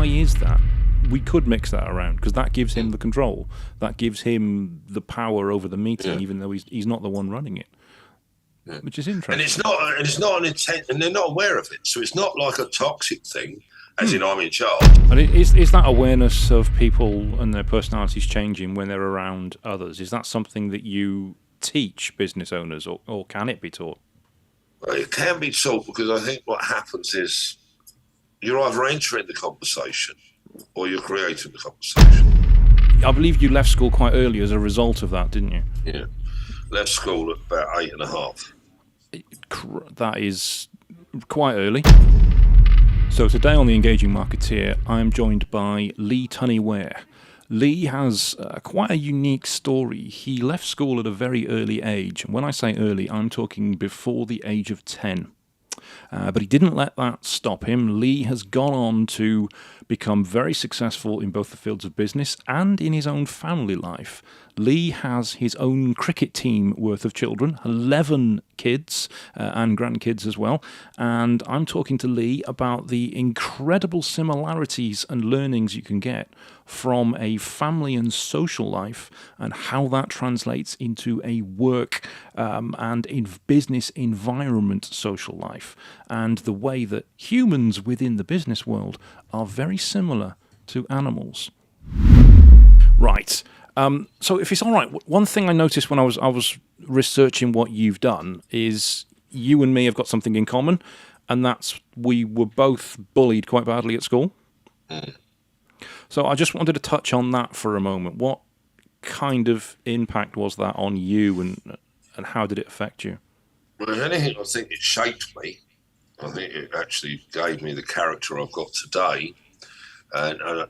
why is that? We could mix that around because that gives him the control. That gives him the power over the meeting, even though he's not the one running it. Yeah. Which is interesting. And it's not an intent, and they're not aware of it. So it's not like a toxic thing, as in I'm in charge. And is that awareness of people and their personalities changing when they're around others? Is that something that you teach business owners, or can it be taught? Well, it can be taught, because I think what happens is you're either entering the conversation or you're creating the conversation. I believe you left school quite early as a result of that, didn't you? Yeah. Left school at about 8.5. That is quite early. So today on the Engaging Marketeer, I am joined by Lee Tunney-Ware. Lee has quite a unique story. He left school at a very early age. When I say early, I'm talking before the age of 10. But he didn't let that stop him. Lee has gone on to become very successful in both the fields of business and in his own family life. Lee has his own cricket team worth of children, 11 kids and grandkids as well. And I'm talking to Lee about the incredible similarities and learnings you can get from a family and social life, and how that translates into a work and in business environment social life, and the way that humans within the business world are very similar to animals. Right. So if it's all right, one thing I noticed when I was researching what you've done is you and me have got something in common, and that's we were both bullied quite badly at school. So I just wanted to touch on that for a moment. What kind of impact was that on you, and how did it affect you? Well, if anything, I think it shaped me. I think it actually gave me the character I've got today, and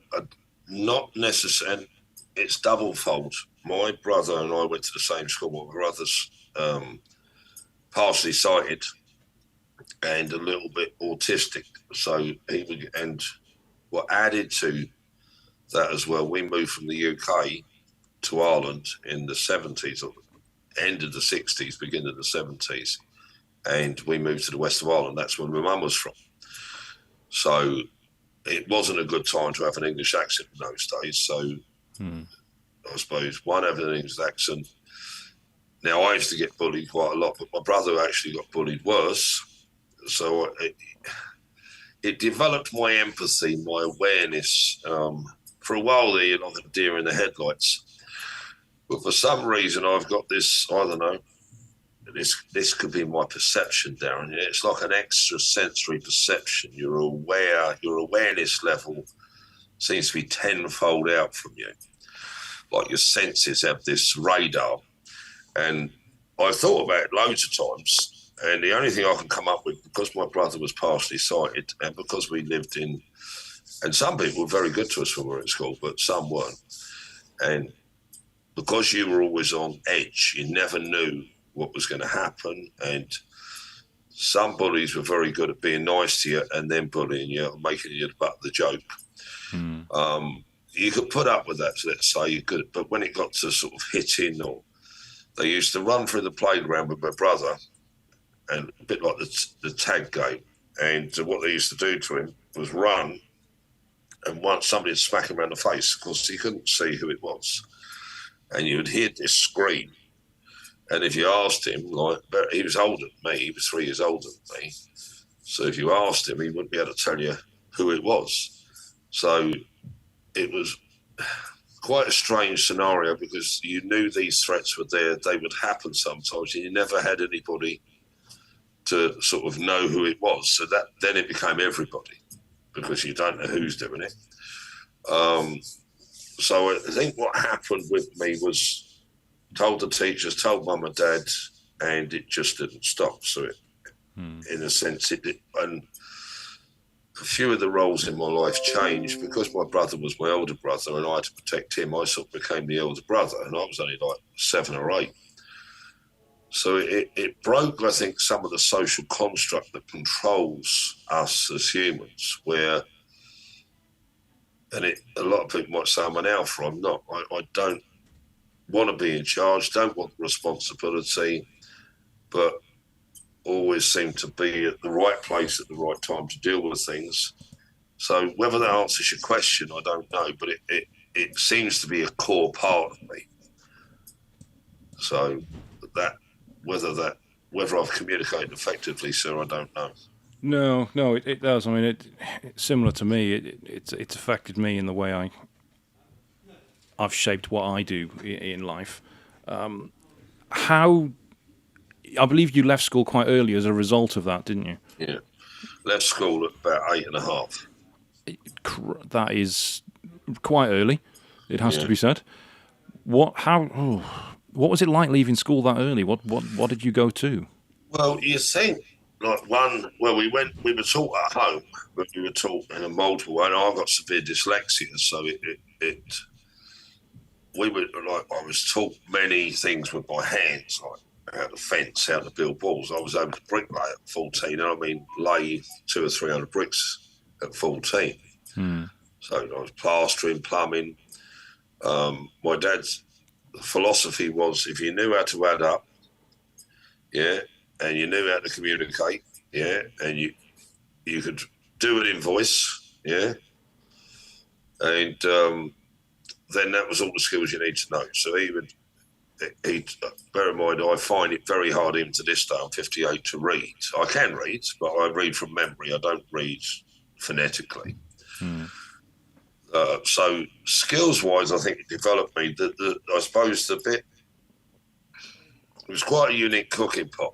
not necessarily. It's double-fold. My brother and I went to the same school. My brother's partially sighted and a little bit autistic. So and what added to that as well, we moved from the UK to Ireland in the 70s, or end of the 60s, beginning of the 70s. And we moved to the west of Ireland. That's where my mum was from. So it wasn't a good time to have an English accent in those days. So I suppose one having an English accent. Now, I used to get bullied quite a lot, but my brother actually got bullied worse. So it developed my empathy, my awareness. For a while there, you're like a deer in the headlights. But for some reason, I've got this, I don't know, this could be my perception, Darren. It's like an extra sensory perception. You're aware, your awareness level seems to be tenfold out from you. Like your senses have this radar. And I thought about it loads of times. And the only thing I can come up with, because my brother was partially sighted and because we lived in, and some people were very good to us when we were at school, but some weren't. And because you were always on edge, you never knew what was going to happen. And some bullies were very good at being nice to you and then bullying you and making you the butt of the joke. You could put up with that, let's say you could, but when it got to sort of hitting, or they used to run through the playground with my brother, and a bit like the tag game. And what they used to do to him was run, and once somebody would smack him around the face, of course he couldn't see who it was, and you would hear this scream. And if you asked him, like, he was older than me, he was 3 years older than me, so if you asked him, he wouldn't be able to tell you who it was. So it was quite a strange scenario, because you knew these threats were there, they would happen sometimes, and you never had anybody to sort of know who it was. So that then it became everybody, because you don't know who's doing it. So I think what happened with me was told the teachers, told mum and dad, and it just didn't stop. So it, in a sense, it did. And a few of the roles in my life changed because my brother was my older brother and I had to protect him. I sort of became the elder brother, and I was only like 7 or 8. So it broke, I think, some of the social construct that controls us as humans, where, and a lot of people might say I'm an alpha. I'm not. I don't want to be in charge, don't want responsibility, but always seem to be at the right place at the right time to deal with things. So whether that answers your question, I don't know, but it seems to be a core part of me. So that whether I've communicated effectively, sir, I don't know. No, it does. I mean, it's similar to me. It's affected me in the way I've shaped what I do in life. How I believe you left school quite early as a result of that, didn't you? Yeah, left school at about 8.5. That is quite early. It has to Yeah. be said. What was it like leaving school that early? What did you go to? Well, you think like we were taught at home, but we were taught in a multiple way. And I've got severe dyslexia, so we were like I was taught many things with my hands, like how to fence, how to build walls. I was able to bricklay at 14, and I mean lay 200 or 300 bricks at 14. So I was plastering, plumbing. My dad's philosophy was if you knew how to add up, yeah, and you knew how to communicate, yeah, and you could do an invoice, yeah, and then that was all the skills you need to know. So he bear in mind, I find it very hard even to this day, I'm 58, to read. I can read, but I read from memory. I don't read phonetically. So skills-wise, I think it developed me. I suppose it was quite a unique cooking pot.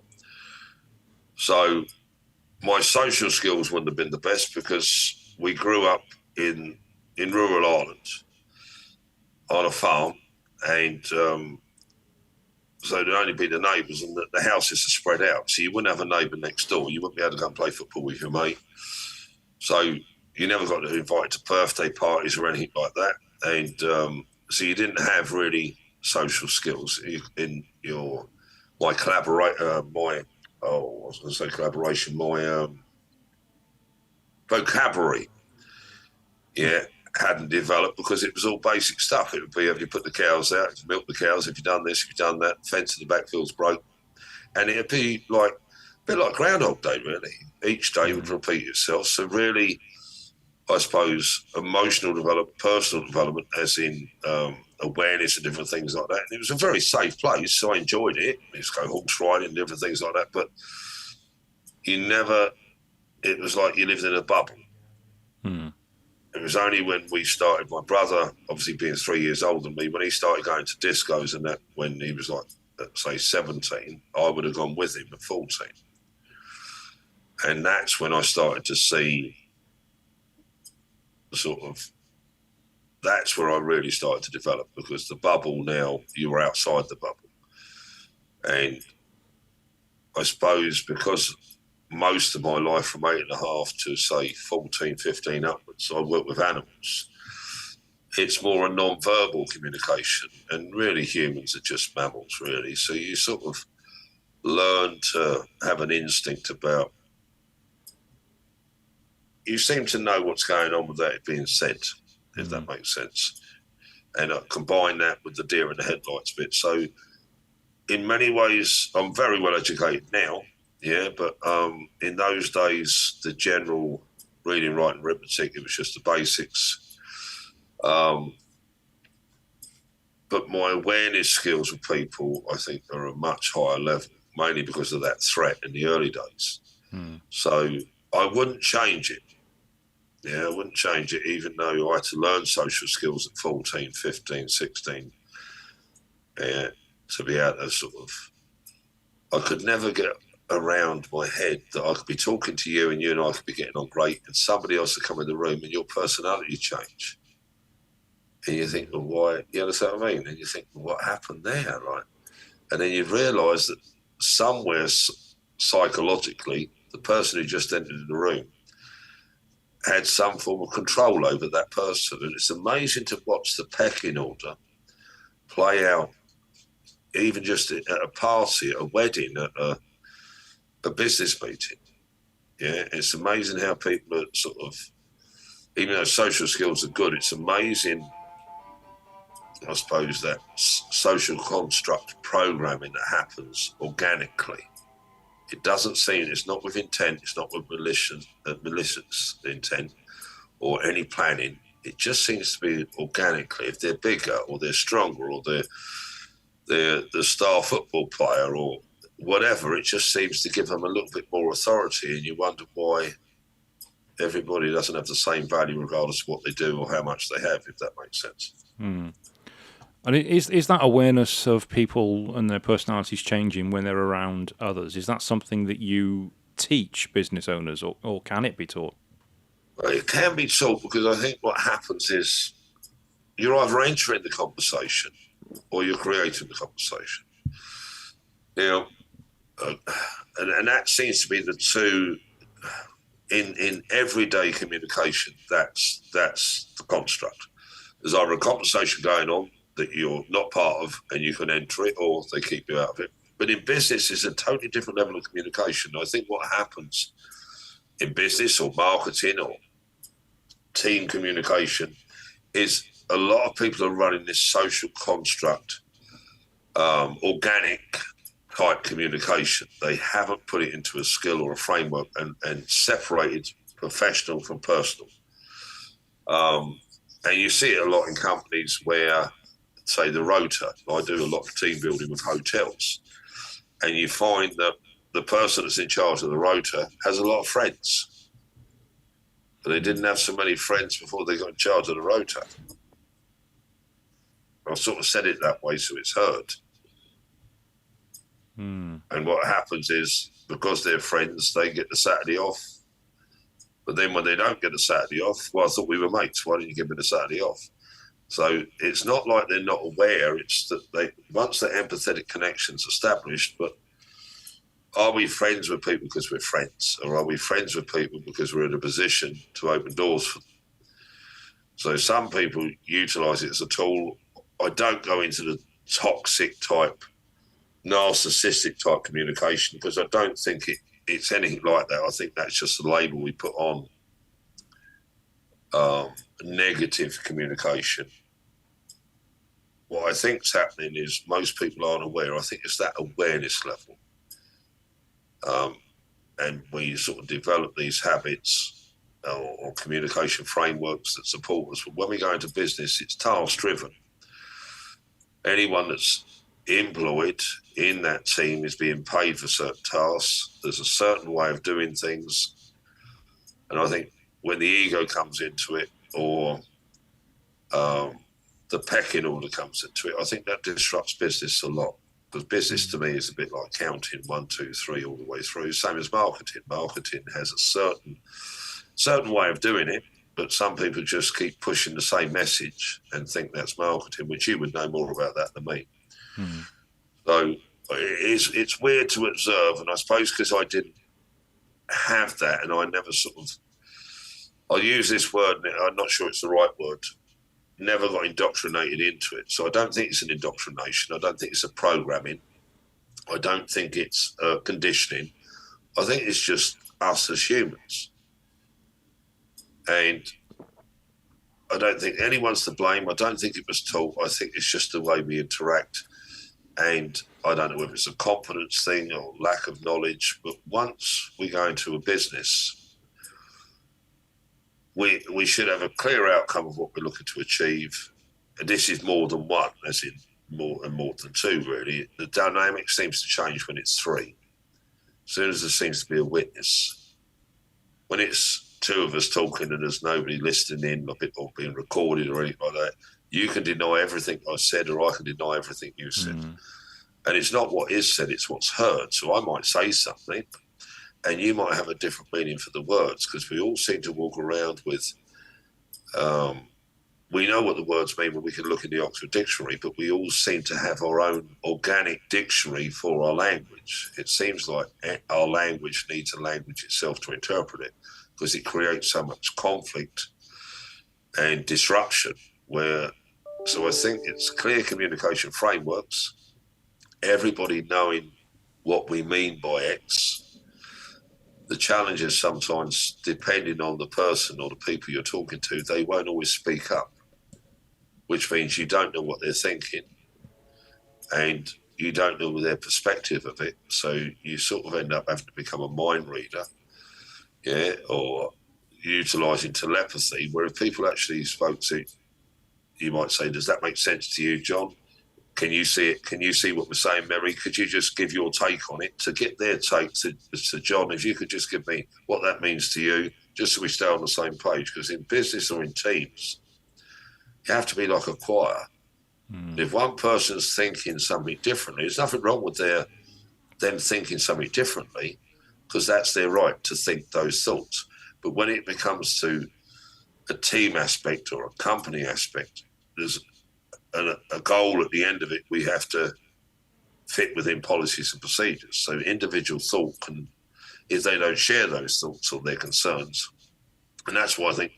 So my social skills wouldn't have been the best because we grew up in rural Ireland on a farm, and so there'd only be the neighbours, and the houses are spread out. So you wouldn't have a neighbour next door. You wouldn't be able to go and play football with your mate. So you never got invited to birthday parties or anything like that. And so you didn't have really social skills in my vocabulary, yeah, hadn't developed because it was all basic stuff. It would be, have you put the cows out, have you milked the cows, have you done this, have you done that, fence in the backfield's broke. And it'd be like a bit like Groundhog Day, really. Each day would repeat itself. So really, I suppose, emotional development, personal development, as in awareness of different things like that. And it was a very safe place, so I enjoyed it. I used to go horse riding and different things like that. But it was like you lived in a bubble. It was only when we started, my brother, obviously being 3 years older than me, when he started going to discos and that, when he was like, say, 17, I would have gone with him at 14. And that's when I started to see that's where I really started to develop, because the bubble, now you were outside the bubble. And I suppose because most of my life from 8.5 to say 14, 15 upwards, I work with animals. It's more a non-verbal communication, and really humans are just mammals, really. So you sort of learn to have an instinct about, you seem to know what's going on without it being said, if that makes sense. And I combine that with the deer in the headlights bit. So in many ways, I'm very well educated now, yeah, but in those days, the general reading, writing, arithmetic, it was just the basics. But my awareness skills with people, I think, are a much higher level, mainly because of that threat in the early days. So I wouldn't change it. Yeah, I wouldn't change it, even though I had to learn social skills at 14, 15, 16, to be able to sort of, I could never get around my head that I could be talking to you and I could be getting on great, and somebody else would come in the room and your personality change. And you think, well, why? You understand what I mean? And you think, well, what happened there, right? And then you realise that somewhere psychologically, the person who just entered the room had some form of control over that person. And it's amazing to watch the pecking order play out, even just at a party, at a wedding, at a business meeting. Yeah, it's amazing how people are sort of, even though social skills are good, it's amazing, I suppose, that social construct programming that happens organically. It doesn't seem, it's not with intent, it's not with malicious intent. or any planning. It just seems to be organically. If they're bigger or they're stronger or they're the star football player or whatever, it just seems to give them a little bit more authority, and you wonder why everybody doesn't have the same value regardless of what they do or how much they have, if that makes sense. And is that awareness of people and their personalities changing when they're around others, is that something that you teach business owners, or can it be taught? Well, it can be taught, because I think what happens is you're either entering the conversation or you're creating the conversation. Now, and that seems to be the two in everyday communication. That's the construct. There's either a conversation going on that you're not part of and you can enter it, or they keep you out of it. But in business, it's a totally different level of communication. I think what happens in business or marketing or team communication is a lot of people are running this social construct, organic type communication. They haven't put it into a skill or a framework and separated professional from personal. And you see it a lot in companies where, say, the rota. I do a lot of team building with hotels, and you find that the person that's in charge of the rota has a lot of friends, but they didn't have so many friends before they got in charge of the rota. I've sort of said it that way so it's heard. And what happens is, because they're friends, they get the Saturday off. But then when they don't get the Saturday off, well, I thought we were mates. Why didn't you give me the Saturday off? So it's not like they're not aware. It's that they, once the empathetic connection's established, but are we friends with people because we're friends? Or are we friends with people because we're in a position to open doors for them? So some people utilise it as a tool. I don't go into the toxic type, narcissistic type communication, because I don't think it's anything like that. I think that's just a label we put on negative communication. What I think's happening is most people aren't aware. I think it's that awareness level. And we sort of develop these habits or communication frameworks that support us. But when we go into business, it's task driven. Anyone that's employed in that team is being paid for certain tasks. There's a certain way of doing things. And I think when the ego comes into it, or the pecking order comes into it, I think that disrupts business a lot. Because business to me is a bit like counting 1, 2, 3 all the way through. Same as marketing. Marketing has a certain way of doing it, but some people just keep pushing the same message and think that's marketing, which you would know more about that than me. So it's weird to observe, and I suppose because I didn't have that, and I never I use this word, I'm not sure it's the right word, never got indoctrinated into it. So I don't think it's an indoctrination. I don't think it's a programming. I don't think it's conditioning. I think it's just us as humans. And I don't think anyone's to blame. I don't think it was taught. I think it's just the way we interact. And I don't know whether it's a confidence thing or lack of knowledge, but once we go into a business, we should have a clear outcome of what we're looking to achieve. And this is more than one, as in more than two, really. The dynamic seems to change when it's 3. As soon as there seems to be a witness. When it's 2 of us talking and there's nobody listening in or being recorded or anything like that, you can deny everything I said, or I can deny everything you said. And it's not what is said, it's what's heard. So I might say something and you might have a different meaning for the words, because we all seem to walk around with, we know what the words mean when we can look in the Oxford Dictionary, but we all seem to have our own organic dictionary for our language. It seems like our language needs a language itself to interpret it, because it creates so much conflict and disruption. So I think it's clear communication frameworks, everybody knowing what we mean by X. The challenge is sometimes, depending on the person or the people you're talking to, they won't always speak up, which means you don't know what they're thinking and you don't know their perspective of it. So you sort of end up having to become a mind reader, or utilising telepathy, where if people actually spoke to, you might say, does that make sense to you, John? Can you see it? Can you see what we're saying, Mary? Could you just give your take on it? To get their take to John, if you could just give me what that means to you, just so we stay on the same page. Because in business or in teams, you have to be like a choir. If one person's thinking something differently, there's nothing wrong with them thinking something differently, because that's their right to think those thoughts. But when it becomes to a team aspect or a company aspect, there's a goal at the end of it. We have to fit within policies and procedures. So individual thought can, if they don't share those thoughts or their concerns, and that's why I think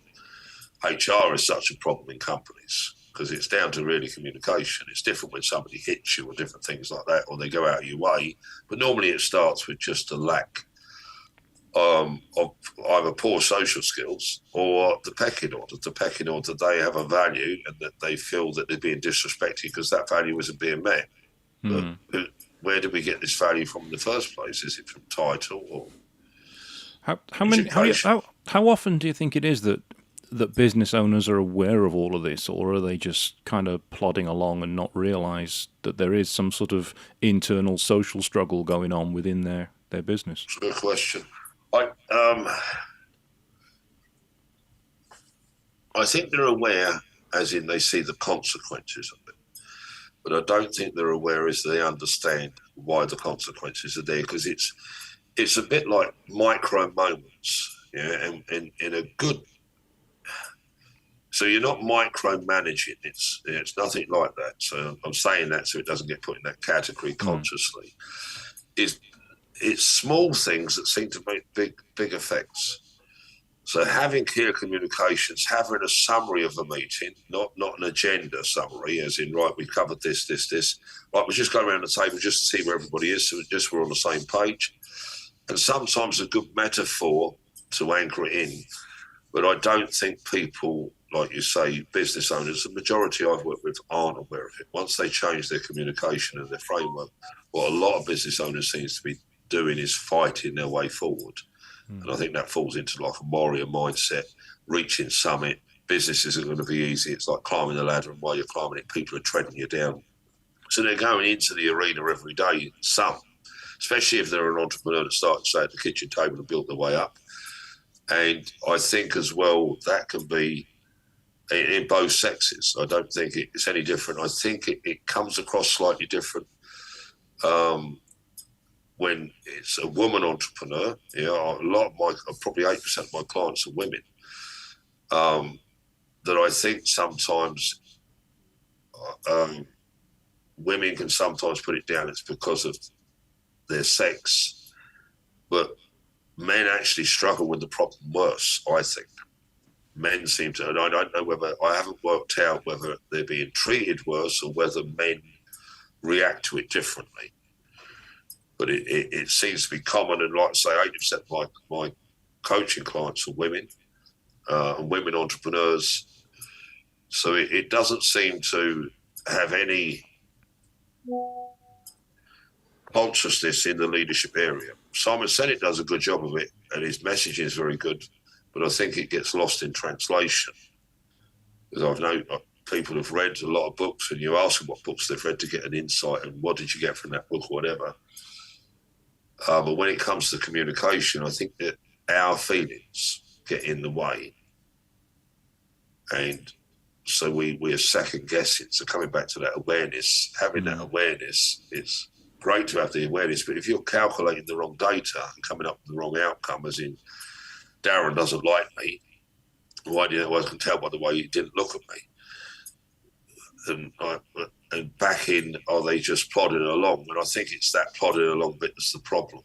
HR is such a problem in companies, because it's down to really communication. It's different when somebody hits you or different things like that, or they go out of your way. But normally it starts with just a lack of either poor social skills or the pecking order. The pecking order, they have a value and that they feel that they're being disrespected because that value isn't being met. But where do we get this value from in the first place? Is it from title or how often do you think it is that business owners are aware of all of this, or are they just kind of plodding along and not realise that there is some sort of internal social struggle going on within their business? It's a good question. I think they're aware, as in they see the consequences of it, but I don't think they're aware as they understand why the consequences are there, because it's a bit like micro moments, and in a good. So you're not micromanaging. It's nothing like that. So I'm saying that so it doesn't get put in that category consciously. It's small things that seem to make big effects. So having clear communications, having a summary of the meeting, not an agenda summary, as in, right, we covered this. Right, we just go around the table just to see where everybody is, so just we're on the same page. And sometimes a good metaphor to anchor it in. But I don't think people, like you say, business owners, the majority I've worked with aren't aware of it. Once they change their communication and their framework, what a lot of business owners seems to be doing is fighting their way forward. And I think that falls into like a warrior mindset, reaching summit. Businesses are going to be easy. It's like climbing the ladder, and while you're climbing it, people are treading you down. So they're going into the arena every day, some, especially if they're an entrepreneur that started, say, at the kitchen table and built their way up. And I think as well, that can be in both sexes. I don't think it's any different. I think it comes across slightly different when it's a woman entrepreneur. A lot of probably 8% of my clients are women. That I think sometimes women can sometimes put it down. It's because of their sex, but men actually struggle with the problem worse, I think. Men seem to, and I don't know whether, I haven't worked out whether they're being treated worse or whether men react to it differently. But it seems to be common, and like I say, 80% of my coaching clients are women, and women entrepreneurs. So it doesn't seem to have any consciousness in the leadership area. Simon Sinek does a good job of it, and his messaging is very good, but I think it gets lost in translation. Because I've known people have read a lot of books, and you ask them what books they've read to get an insight, and what did you get from that book or whatever. But when it comes to communication, I think that our feelings get in the way. And so we're second guessing. So coming back to that awareness, having that awareness, it's great to have the awareness, but if you're calculating the wrong data and coming up with the wrong outcome, as in Darren doesn't like me, why do you know? I can tell by the way he didn't look at me. And back in, are they just plodding along? And I think it's that plodding along bit that's the problem.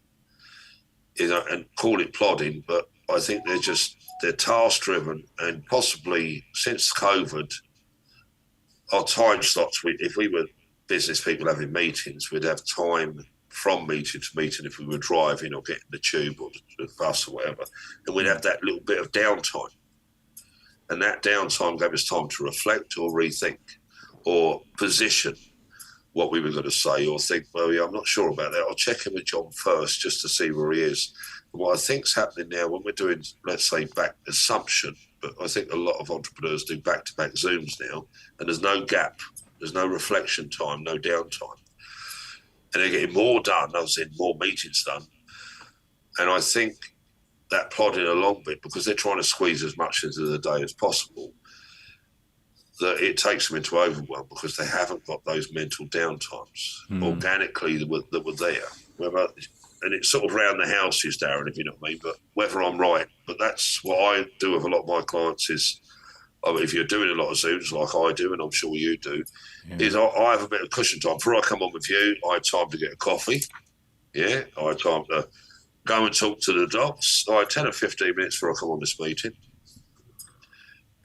And call it plodding, but I think they're task driven, and possibly since COVID, our time slots, if we were business people having meetings, we'd have time from meeting to meeting if we were driving or getting the tube or the bus or whatever, and we'd have that little bit of downtime. And that downtime gave us time to reflect or rethink or position what we were going to say, or think, well, yeah, I'm not sure about that. I'll check in with John first just to see where he is. what I think's happening now when we're doing, let's say, back assumption, but I think a lot of entrepreneurs do back-to-back Zooms now, and there's no gap, there's no reflection time, no downtime. And they're getting more done, I was in more meetings done. And I think that plodding along bit, because they're trying to squeeze as much into the day as possible, that it takes them into overwhelm because they haven't got those mental downtimes organically that were there. And it's sort of round the houses, Darren, if you know what I mean, but whether I'm right. But that's what I do with a lot of my clients is, if you're doing a lot of Zooms like I do, and I'm sure you do, is I have a bit of cushion time. Before I come on with you, I had time to get a coffee. Yeah, I had time to go and talk to the docs. I had 10 or 15 minutes before I come on this meeting.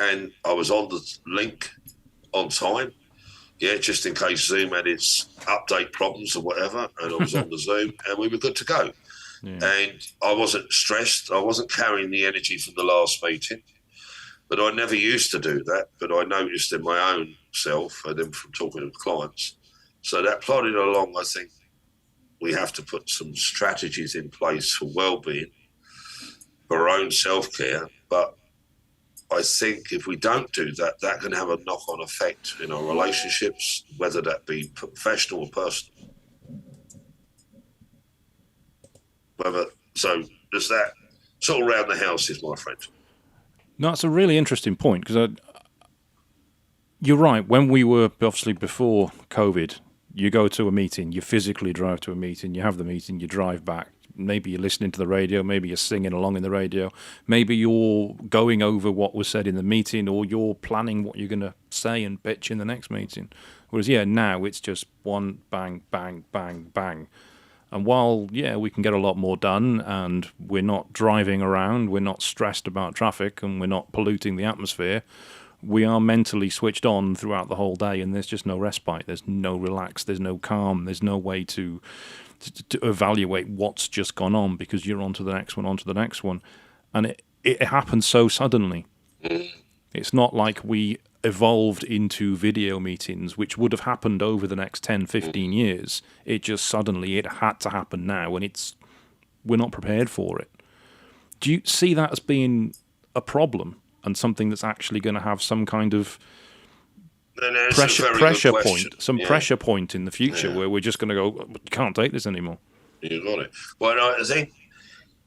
And I was on the link on time. Yeah, just in case Zoom had its update problems or whatever, and I was on the Zoom, and we were good to go. Yeah. And I wasn't stressed. I wasn't carrying the energy from the last meeting, but I never used to do that. But I noticed in my own self, and then from talking to clients. So that plodding along, I think we have to put some strategies in place for well-being, for our own self-care, but I think if we don't do that, that can have a knock-on effect in our relationships, whether that be professional or personal. So there's that sort of around the houses, my friend. No, that's a really interesting point, because you're right. When we were, obviously before COVID, you go to a meeting, you physically drive to a meeting, you have the meeting, you drive back. Maybe you're listening to the radio, maybe you're singing along in the radio, maybe you're going over what was said in the meeting, or you're planning what you're going to say and pitch in the next meeting. Whereas, now it's just one bang, bang, bang, bang. And while, we can get a lot more done, and we're not driving around, we're not stressed about traffic, and we're not polluting the atmosphere, we are mentally switched on throughout the whole day, and there's just no respite, there's no relax, there's no calm, there's no way to evaluate what's just gone on, because you're on to the next one. And it happens so suddenly. It's not like we evolved into video meetings, which would have happened over the next 10, 15 years. It just suddenly, it had to happen now, and we're not prepared for it. Do you see that as being a problem, and something that's actually going to have some kind of pressure point in the future where we're just going to go, you can't take this anymore? You got it. Well, I think,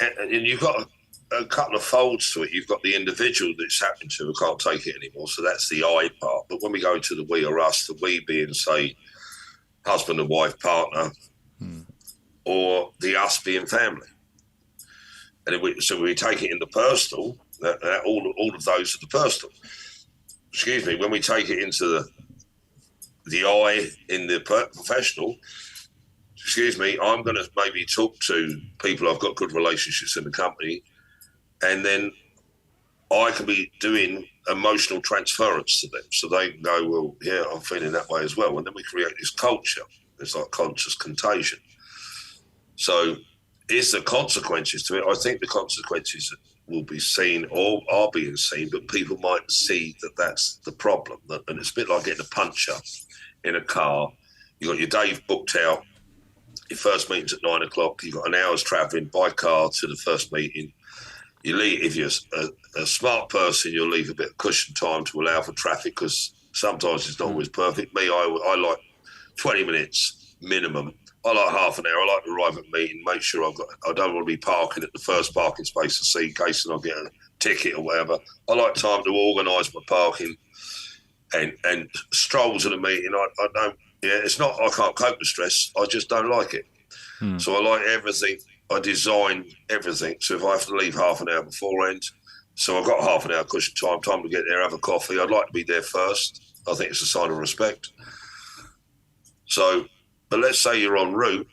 and you've got a couple of folds to it. You've got the individual that's happening to who can't take it anymore, so that's the I part. But when we go to the we or us, the we being, say, husband and wife, partner, or the us being family. And so we take it in the personal, all of those are the personal. Excuse me, when we take it into the I in the professional, I'm going to maybe talk to people I've got good relationships in the company, and then I can be doing emotional transference to them. So they can go, well, yeah, I'm feeling that way as well. And then we create this culture. It's like conscious contagion. So is the consequences to it? I think the consequences will be seen or are being seen, but people might see that that's the problem. And it's a bit like getting a puncture in a car. You've got your day booked out. Your first meeting's at 9 o'clock. You've got an hour's travelling by car to the first meeting. You leave, if you're a smart person, you'll leave a bit of cushion time to allow for traffic, because sometimes it's not always perfect. Me, I like 20 minutes minimum. I like half an hour. I like to arrive at a meeting, make sure I don't want to be parking at the first parking space to see in case I get a ticket or whatever. I like time to organise my parking and strolls at a meeting. I don't, it's not I can't cope with stress. I just don't like it. So I like everything. I design everything. So if I have to leave half an hour beforehand, so I've got half an hour cushion time to get there, have a coffee. I'd like to be there first. I think it's a sign of respect. So, but let's say you're en route,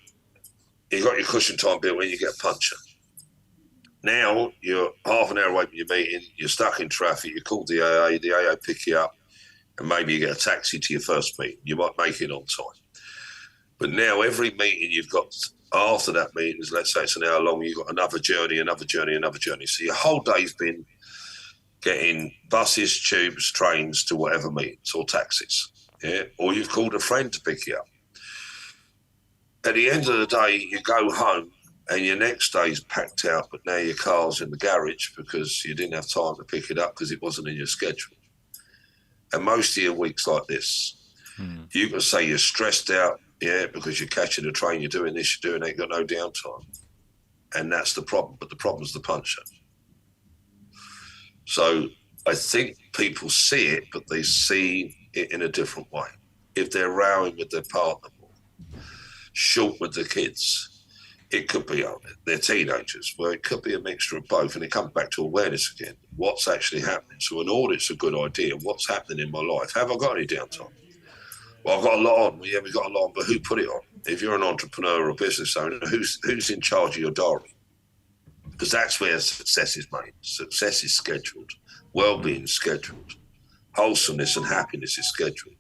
you've got your cushion time built in, you get a puncture. Now you're half an hour away from your meeting, you're stuck in traffic, you call the AA pick you up, and maybe you get a taxi to your first meeting. You might make it on time. But now every meeting you've got after that meeting is, let's say it's an hour long, you've got another journey. So your whole day's been getting buses, tubes, trains to whatever meetings or taxis. Yeah, or you've called a friend to pick you up. At the end of the day, you go home and your next day's packed out, but now your car's in the garage because you didn't have time to pick it up because it wasn't in your schedule. And most of your weeks like this, you can say you're stressed out, because you're catching a train, you're doing this, you're doing that, you've got no downtime. And that's the problem, but the problem's the puncher. So I think people see it, but they see it in a different way. If they're rowing with their partner more, short with the kids, it could be, they're teenagers, well, it could be a mixture of both, and it comes back to awareness again. What's actually happening? So an audit's a good idea. What's happening in my life? Have I got any downtime? Well, I've got a lot on. Well, yeah, we've got a lot on, but who put it on? If you're an entrepreneur or a business owner, who's in charge of your diary? Because that's where success is made. Success is scheduled. Well-being is scheduled. Wholesomeness and happiness is scheduled.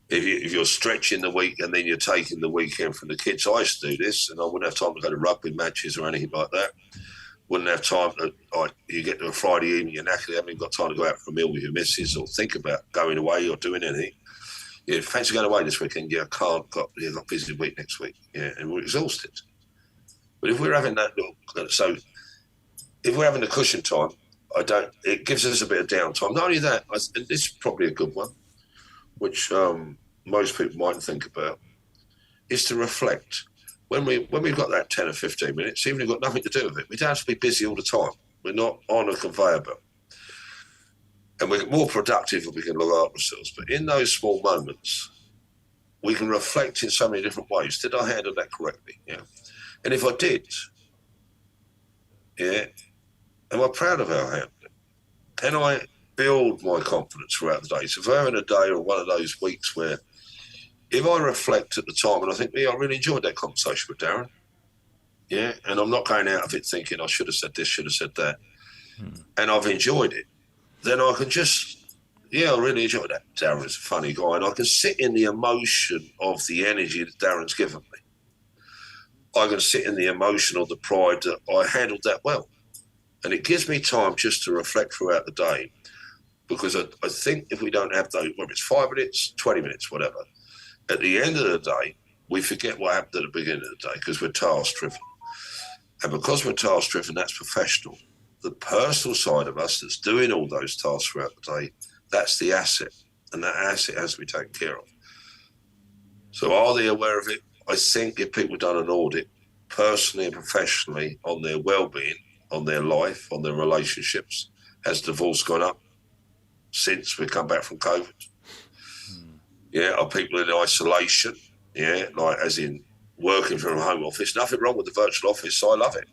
If you're stretching the week and then you're taking the weekend from the kids, I used to do this, and I wouldn't have time to go to rugby matches or anything like that. Wouldn't have time to, you get to a Friday evening, you're knackered, haven't got time to go out for a meal with your missus or think about going away or doing anything. Yeah, fancy going away this weekend? Yeah, I can't. Got a busy week next week. Yeah, and we're exhausted. But if we're having that if we're having a cushion time, it gives us a bit of downtime. Not only that, and this is probably a good one, which most people mightn't think about, is to reflect. When we've got that 10 or 15 minutes, even if we've got nothing to do with it, we don't have to be busy all the time. We're not on a conveyor belt. And we're more productive if we can look after ourselves. But in those small moments, we can reflect in so many different ways. Did I handle that correctly? Yeah. And if I did, am I proud of how I handled it? Can I build my confidence throughout the day? So if I'm having a day or one of those weeks where if I reflect at the time and I think, I really enjoyed that conversation with Darren, and I'm not going out of it thinking I should have said this, should have said that, and I've enjoyed it, then I can just, I really enjoyed that. Darren's a funny guy, and I can sit in the emotion of the energy that Darren's given me. I can sit in the emotion of the pride that I handled that well. And it gives me time just to reflect throughout the day, because I think if we don't have those, whether it's 5 minutes, 20 minutes, whatever, at the end of the day, we forget what happened at the beginning of the day because we're task-driven. And because we're task-driven, that's professional. The personal side of us that's doing all those tasks throughout the day, that's the asset. And that asset has to be taken care of. So are they aware of it? I think if people have done an audit, personally and professionally, on their well-being, on their life, on their relationships, has divorce gone up since we come back from COVID? Are people in isolation? Like as in working from a home office. Nothing wrong with the virtual office. I love it.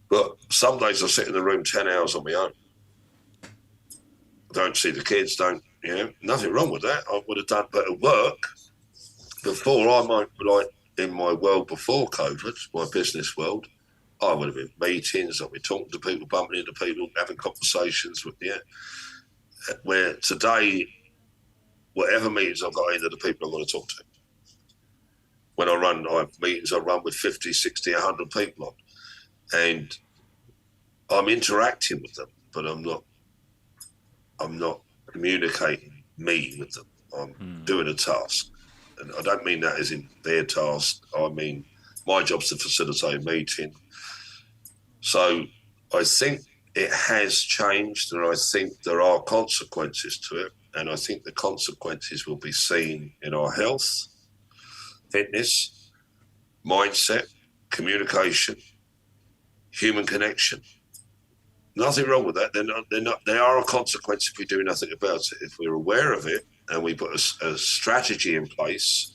But some days I sit in the room 10 hours on my own. Don't see the kids, nothing wrong with that. I would have done better work before. I might, like in my world before COVID, my business world, I would have been meetings, I'd be talking to people, bumping into people, having conversations with where today, whatever meetings I've got in are the people I'm going to talk to. When I have meetings I run with 50, 60, 100 people on. And I'm interacting with them, but I'm not communicating me with them. I'm doing a task. And I don't mean that as in their task. I mean, my job's to facilitate a meeting. So I think it has changed, and I think there are consequences to it. And I think the consequences will be seen in our health, fitness, mindset, communication, human connection. Nothing wrong with that. They're not. They are a consequence if we do nothing about it. If we're aware of it and we put a strategy in place,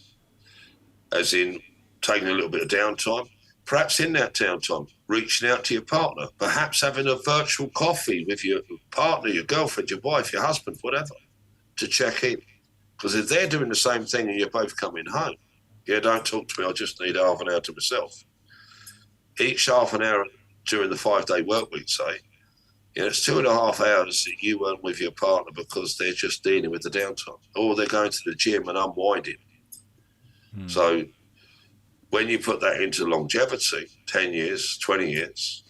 as in taking a little bit of downtime, perhaps in that downtime, reaching out to your partner, perhaps having a virtual coffee with your partner, your girlfriend, your wife, your husband, whatever, to check in. Because if they're doing the same thing and you're both coming home, don't talk to me, I just need half an hour to myself. Each half an hour during the 5-day work week, say, it's 2.5 hours that you weren't with your partner because they're just dealing with the downtime, or they're going to the gym and unwinding. So when you put that into longevity, 10 years, 20 years,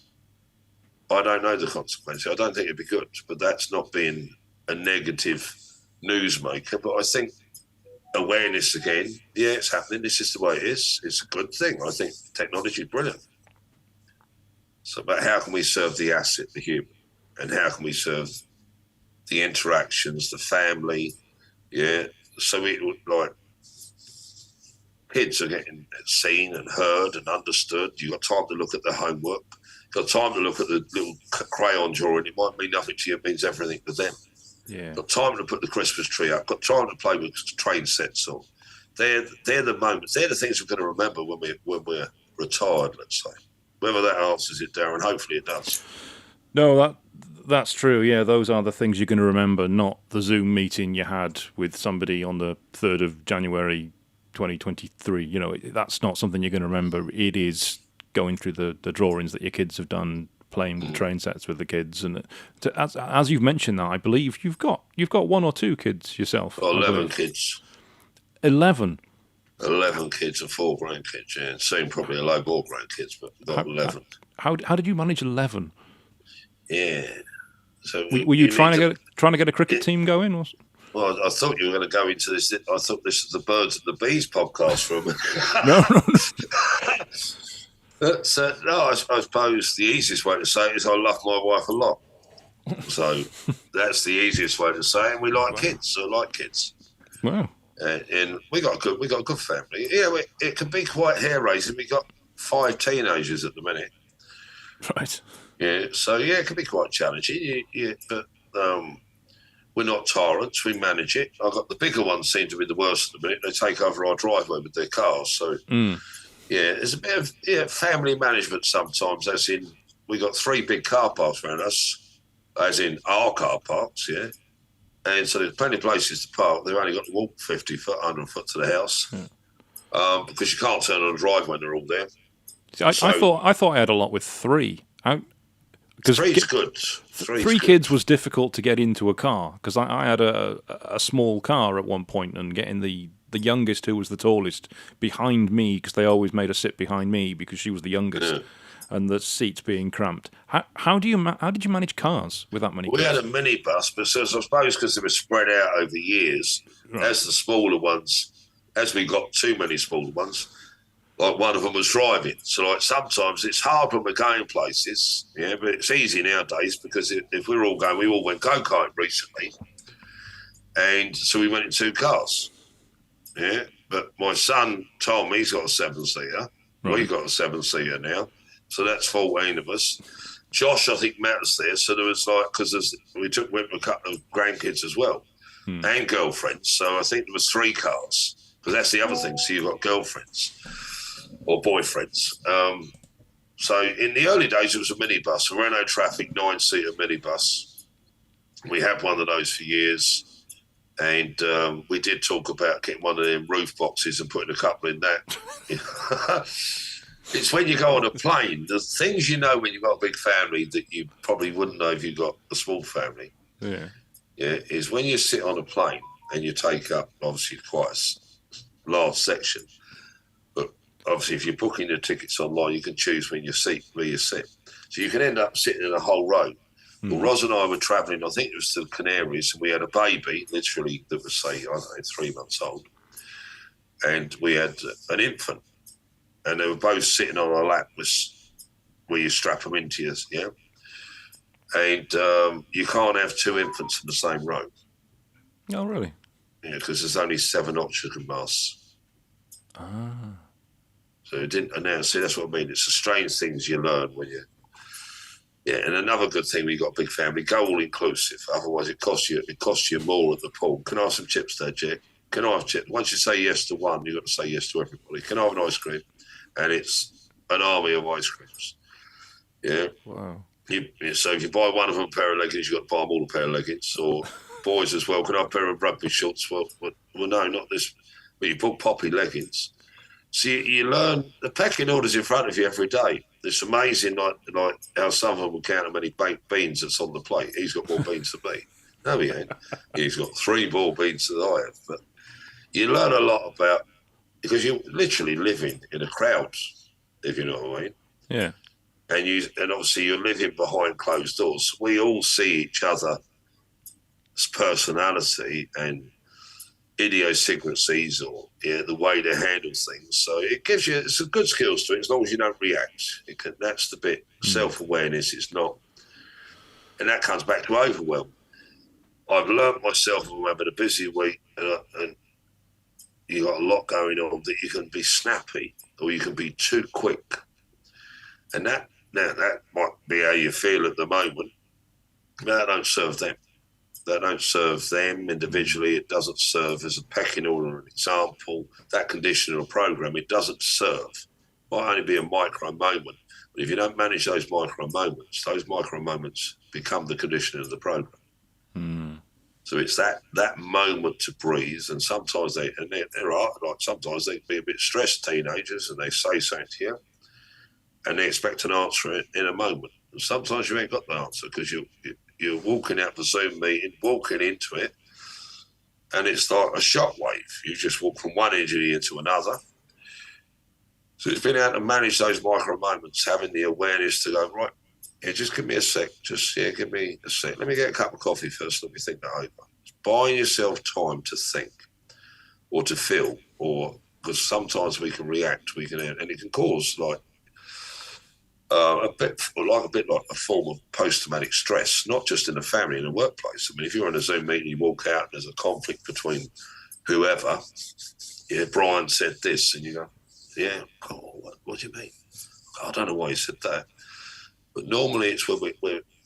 I don't know the consequences. I don't think it'd be good, but that's not being a negative newsmaker. But I think awareness again. Yeah, it's happening. This is the way it is. It's a good thing. I think technology is brilliant. So, but how can we serve the asset, the human? And how can we serve the interactions, the family? Yeah. So we like kids are getting seen and heard and understood. You've got time to look at the homework. You've got time to look at the little crayon drawing. It might mean nothing to you. It means everything to them. Yeah. Got time to put the Christmas tree up. Got time to play with train sets on. They're the moments. They're the things we're going to remember when we're retired. Let's say. Whether that answers it, Darren. Hopefully it does. No, that's true. Yeah, those are the things you're going to remember, not the Zoom meeting you had with somebody on the 3rd of January 2023. You know, that's not something you're going to remember. It is going through the drawings that your kids have done, playing with train sets with the kids, and as you've mentioned that, I believe you've got one or two kids yourself. 11 kids. 11. 11 kids and 4 grandkids. Yeah, and soon probably a load more grandkids, but we've got 11. How did you manage 11? Yeah. So were you trying to get a cricket team going? Or? Well, I thought you were going to go into this. I thought this was the Birds and the Bees podcast for a minute. No. No, I suppose the easiest way to say it is I love my wife a lot. So that's the easiest way to say it. And we like kids. So I like kids. Wow. And we got a good family. Yeah, it can be quite hair raising. We got 5 teenagers at the minute. Right. Yeah. So yeah, it can be quite challenging. Yeah, but we're not tyrants. We manage it. I've got the bigger ones seem to be the worst at the minute. They take over our driveway with their cars. So yeah, there's a bit of family management sometimes. As in, we got 3 big car parks around us, as in our car parks. Yeah. And so there's plenty of places to park. They've only got to walk 50 foot, 100 foot to the house because you can't turn on a drive when they're all there. See, I thought I had a lot with 3. Three's good. 3 kids was difficult to get into a car because I had a small car at one point, and getting the youngest, who was the tallest, behind me, because they always made her sit behind me because she was the youngest. And the seats being cramped. How did you manage cars with that many kids? We had a minibus, but I suppose because they were spread out over years, as the smaller ones, as we got too many smaller ones, like one of them was driving. So like sometimes it's hard when we're going places, yeah, but it's easy nowadays because if we're all going, we all went go-karting recently, and so we went in 2 cars, yeah. But my son Tom, he's got a 7-seater. Right. We've got a 7-seater now. So that's 14 of us. Josh, I think, met us there. So there was because we went with a couple of grandkids as well and girlfriends. So I think there was 3 cars because that's the other thing. So you've got girlfriends or boyfriends. So in the early days, it was a minibus, a Renault Traffic 9-seater minibus. We had one of those for years. And we did talk about getting one of them roof boxes and putting a couple in that. It's when you go on a plane, the things you know when you've got a big family that you probably wouldn't know if you've got a small family. Yeah, is when you sit on a plane and you take up, obviously, quite a large section. But obviously, if you're booking your tickets online, you can choose where you sit. So you can end up sitting in a whole row. Well, Ros and I were travelling, I think it was to the Canaries, and we had a baby, literally, that was, say, I don't know, 3 months old. And we had an infant. And they were both sitting on our lap, where you strap them into you, yeah? And you can't have 2 infants in the same row. Oh, really? Yeah, because there's only 7 oxygen masks. Ah. So it didn't announce. See, that's what I mean. It's the strange things you learn when you... Yeah, and another good thing, we got a big family, go all-inclusive. Otherwise, it costs you more at the pool. Can I have some chips there, Jack? Can I have chips? Once you say yes to one, you've got to say yes to everybody. Can I have an ice cream? And it's an army of ice creams. Yeah. Wow. So if you buy one of them a pair of leggings, you've got to buy them all a pair of leggings. Or boys as well, can I have a pair of rugby shorts? Well, no, not this. But you put poppy leggings. So you learn the pecking order's in front of you every day. It's amazing, like how some of them will count how many baked beans that's on the plate. He's got more beans than me. No, he ain't. He's got 3 more beans than I have. But you learn a lot about, because you're literally living in a crowd, if you know what I mean. Yeah. And obviously you're living behind closed doors. We all see each other's personality, and idiosyncrasies or the way to handle things. So it gives you some good skills to it as long as you don't react. That's the bit. Self-awareness is not, and that comes back to overwhelm. I've learnt myself when I'm having a busy week and you got a lot going on that you can be snappy or you can be too quick, and that might be how you feel at the moment. That don't serve them. That don't serve them individually. It doesn't serve as a pecking order, an example. That condition or program, it doesn't serve. Might only be a micro moment, but if you don't manage those micro moments become the condition of the program. So it's that moment to breathe, and sometimes they're sometimes they can be a bit stressed, teenagers, and they say something to you, and they expect an answer in a moment. And sometimes you ain't got the answer because you're walking out the Zoom meeting, walking into it, and it's like a shockwave. You just walk from one energy into another. So it's been able to manage those micro moments, having the awareness to go, right, yeah, just give me a sec. Give me a sec. Let me get a cup of coffee first. Let me think that over. It's buying yourself time to think or to feel, or because sometimes we can react, and it can cause a bit like a form of post-traumatic stress, not just in the family, in the workplace. I mean, if you're in a Zoom meeting, you walk out and there's a conflict between whoever, Brian said this, and you go, yeah, oh, what do you mean? I don't know why he said that. But normally it's where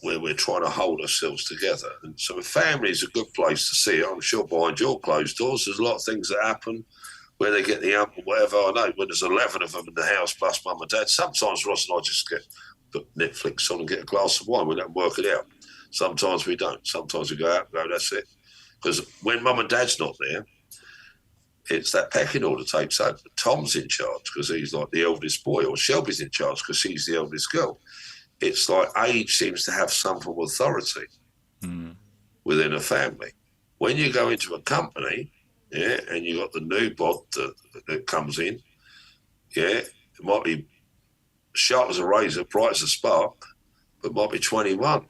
we're trying to hold ourselves together. And so a family is a good place to see it. I'm sure behind your closed doors, there's a lot of things that happen where they get the ump or whatever. I know when there's 11 of them in the house plus mum and dad, sometimes Ross and I just put Netflix on and get a glass of wine. We don't work it out. Sometimes we don't. Sometimes we go out and go, that's it. Because when mum and dad's not there, it's that pecking order takes over. Tom's in charge because he's like the eldest boy, or Shelby's in charge because she's the eldest girl. It's like age seems to have some form of authority within a family. When you go into a company, and you got the new bod that comes in, it might be sharp as a razor, bright as a spark, but might be 21.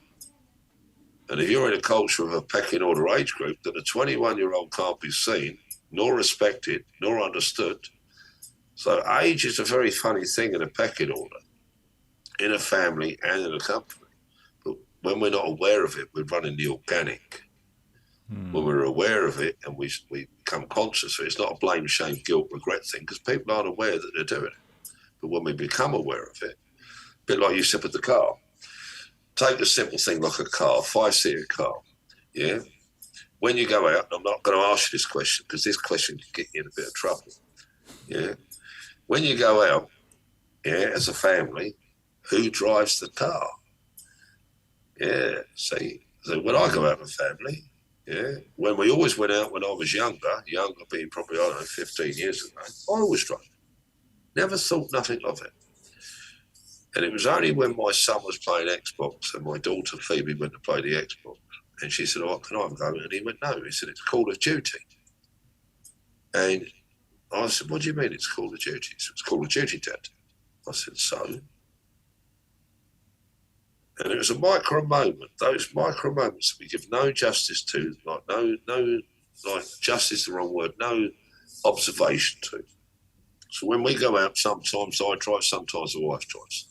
And if you're in a culture of a pecking order age group, that a 21-year-old can't be seen, nor respected, nor understood. So age is a very funny thing in a pecking order, in a family and in a company. But when we're not aware of it, we're running the organic. When we're aware of it and we become conscious of it, it's not a blame, shame, guilt, regret thing because people aren't aware that they're doing it. But when we become aware of it, a bit like you said with the car, take a simple thing like a car, 5-seater car, When you go out, I'm not going to ask you this question because this question can get you in a bit of trouble, When you go out, as a family, who drives the car? See, so when I go out with family, when we always went out when I was younger being probably, 15 years ago, I always drove. Never thought nothing of it. And it was only when my son was playing Xbox and my daughter Phoebe went to play the Xbox and she said, oh, can I have a go? And he went, no. He said, it's Call of Duty. And I said, what do you mean it's Call of Duty? He said, it's Call of Duty, Dad. I said, so? And it was a micro moment, those micro moments that we give no justice to, justice is the wrong word, no observation to. So when we go out, sometimes I drive, sometimes the wife drives.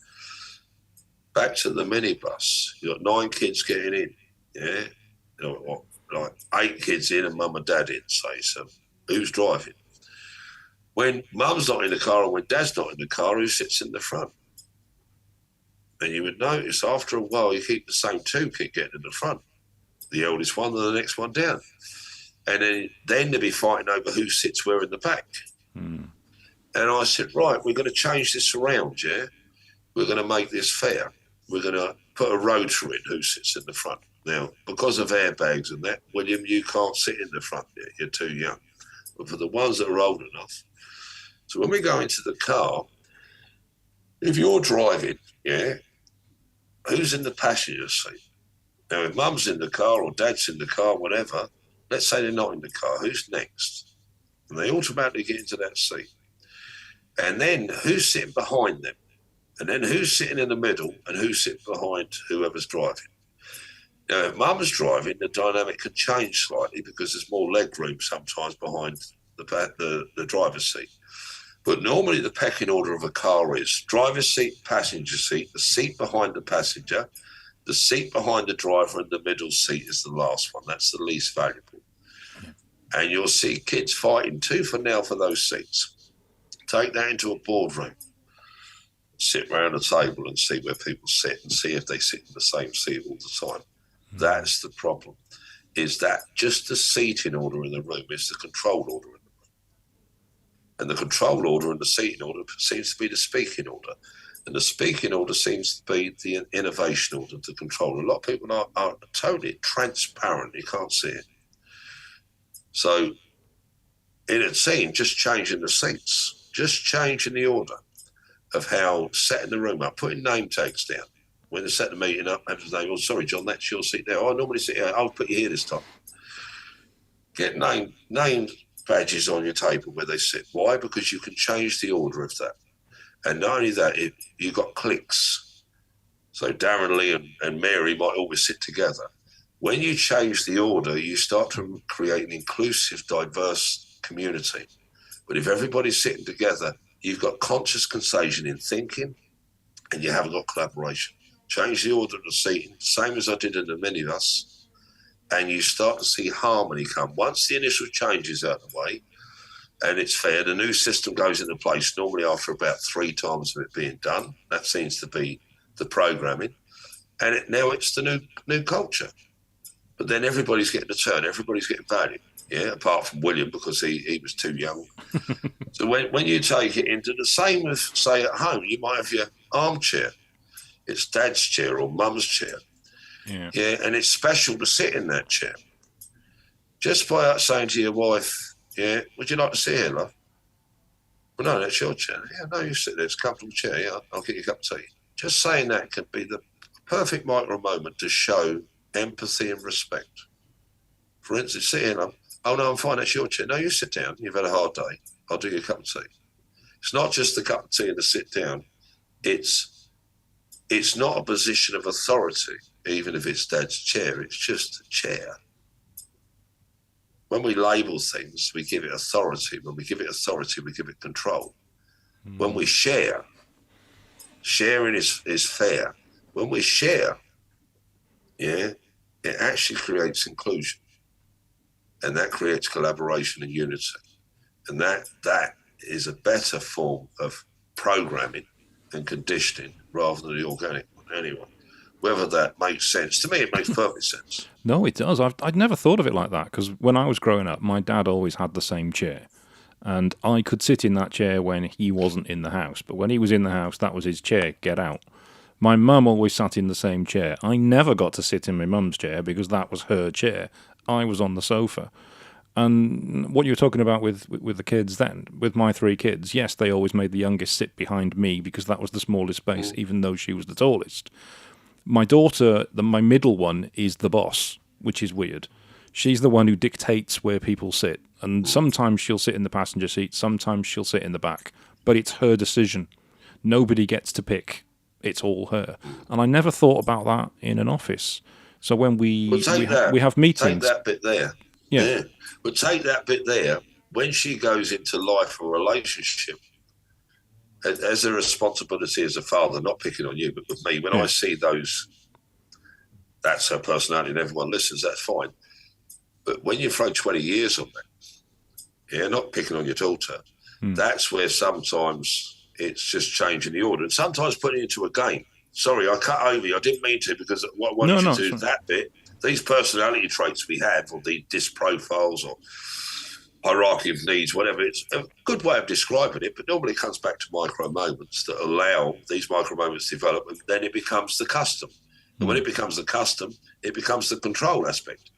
Back to the minibus, you got 9 kids getting in, like 8 kids in and mum and dad in, say, so who's driving? When mum's not in the car and when dad's not in the car, who sits in the front? And you would notice after a while, you keep the same 2 keep getting in the front, the eldest one and the next one down. And then they'll be fighting over who sits where in the back. And I said, right, we're going to change this around, We're going to make this fair. We're going to put a rotor in who sits in the front. Now, because of airbags and that, William, you can't sit in the front yet. You're too young. But for the ones that are old enough. So when we go into the car, if you're driving, who's in the passenger seat? Now, if mum's in the car or dad's in the car, whatever, let's say they're not in the car, who's next? And they automatically get into that seat. And then who's sitting behind them? And then who's sitting in the middle and who's sitting behind whoever's driving? Now, if mum's driving, the dynamic can change slightly because there's more leg room sometimes behind the driver's seat. But normally the pecking order of a car is driver's seat, passenger seat, the seat behind the passenger, the seat behind the driver, and the middle seat is the last one. That's the least valuable. And you'll see kids fighting tooth and nail for those seats. Take that into a boardroom. Sit around a table and see where people sit and see if they sit in the same seat all the time. That's the problem, is that just the seating order in the room is the control order in the room. And the control order and the seating order seems to be the speaking order. And the speaking order seems to be the innovation order, the control. A lot of people are totally transparent. You can't see it. So in a team, just changing the seats, just changing the order of how setting the room up, putting name tags down. When they set the meeting up, have to say, "Oh, sorry, John, that's your seat there. Oh, I normally sit here. I'll put you here this time." Get name badges on your table where they sit. Why? Because you can change the order of that. And not only that, you've got cliques. So Darren, Lee, and Mary might always sit together. When you change the order, you start to create an inclusive, diverse community. But if everybody's sitting together, you've got conscious contagion in thinking, and you haven't got collaboration. Change the order of the seating, same as I did in the minibus, and you start to see harmony come. Once the initial change is out of the way, and it's fair, the new system goes into place normally after about 3 times of it being done. That seems to be the programming. And now it's the new culture. But then everybody's getting a turn, everybody's getting value. Yeah, apart from William, because he was too young. So when you take it into the same as, say, at home, you might have your armchair. It's dad's chair or mum's chair. Yeah, and it's special to sit in that chair. Just by saying to your wife, "Yeah, would you like to sit here, love?" "Well, no, that's your chair." "Yeah, no, you sit there. It's a comfortable chair. Yeah, I'll get you a cup of tea." Just saying that can be the perfect micro moment to show empathy and respect. For instance, sit here, love. "Oh, no, I'm fine. That's your chair." "No, you sit down. You've had a hard day. I'll do you a cup of tea." It's not just the cup of tea and the sit down. It's not a position of authority, even if it's dad's chair. It's just a chair. When we label things, we give it authority. When we give it authority, we give it control. When we share, sharing is fair. When we share, it actually creates inclusion. And that creates collaboration and unity. And that is a better form of programming and conditioning rather than the organic one. Anyway, whether that makes sense. To me, it makes perfect sense. No, it does. I'd never thought of it like that, because when I was growing up, my dad always had the same chair. And I could sit in that chair when he wasn't in the house. But when he was in the house, that was his chair. Get out. My mum always sat in the same chair. I never got to sit in my mum's chair because that was her chair. I was on the sofa. And what you were talking about with the kids then, with my 3 kids, yes, they always made the youngest sit behind me because that was the smallest space, even though she was the tallest. My daughter, my middle one, is the boss, which is weird. She's the one who dictates where people sit. And sometimes she'll sit in the passenger seat, sometimes she'll sit in the back. But it's her decision. Nobody gets to pick. It's all her. And I never thought about that in an office. So when we have meetings... Take that bit there. Yeah. But take that bit there. When she goes into life or relationship, as a responsibility as a father, not picking on you, but with me, when I see those, that's her personality and everyone listens, that's fine. But when you throw 20 years on that, not picking on your daughter, that's where sometimes it's just changing the order. And sometimes putting it into a game. Sorry, I cut over you. I didn't mean to, because I wanted you to do that bit. These personality traits we have, or the disc profiles, or hierarchy of needs, whatever, it's a good way of describing it, but normally it comes back to micro moments that allow these micro moments to develop, and then it becomes the custom. And when it becomes the custom, it becomes the control aspect.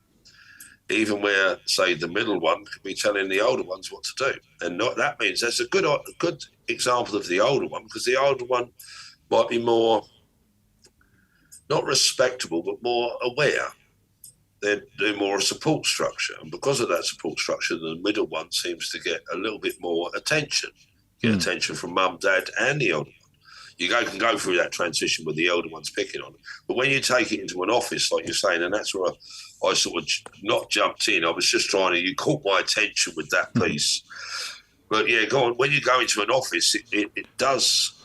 Even where, say, the middle one could be telling the older ones what to do. And that means that's a good example of the older one, because the older one might be more, not respectable, but more aware. They're doing more a support structure. And because of that support structure, the middle one seems to get a little bit more attention. Get attention from mum, dad, and the older one. you can go through that transition with the elder ones picking on it. But when you take it into an office, like you're saying, and that's where I sort of not jumped in. I was just you caught my attention with that piece. But yeah, go on. When you go into an office, it does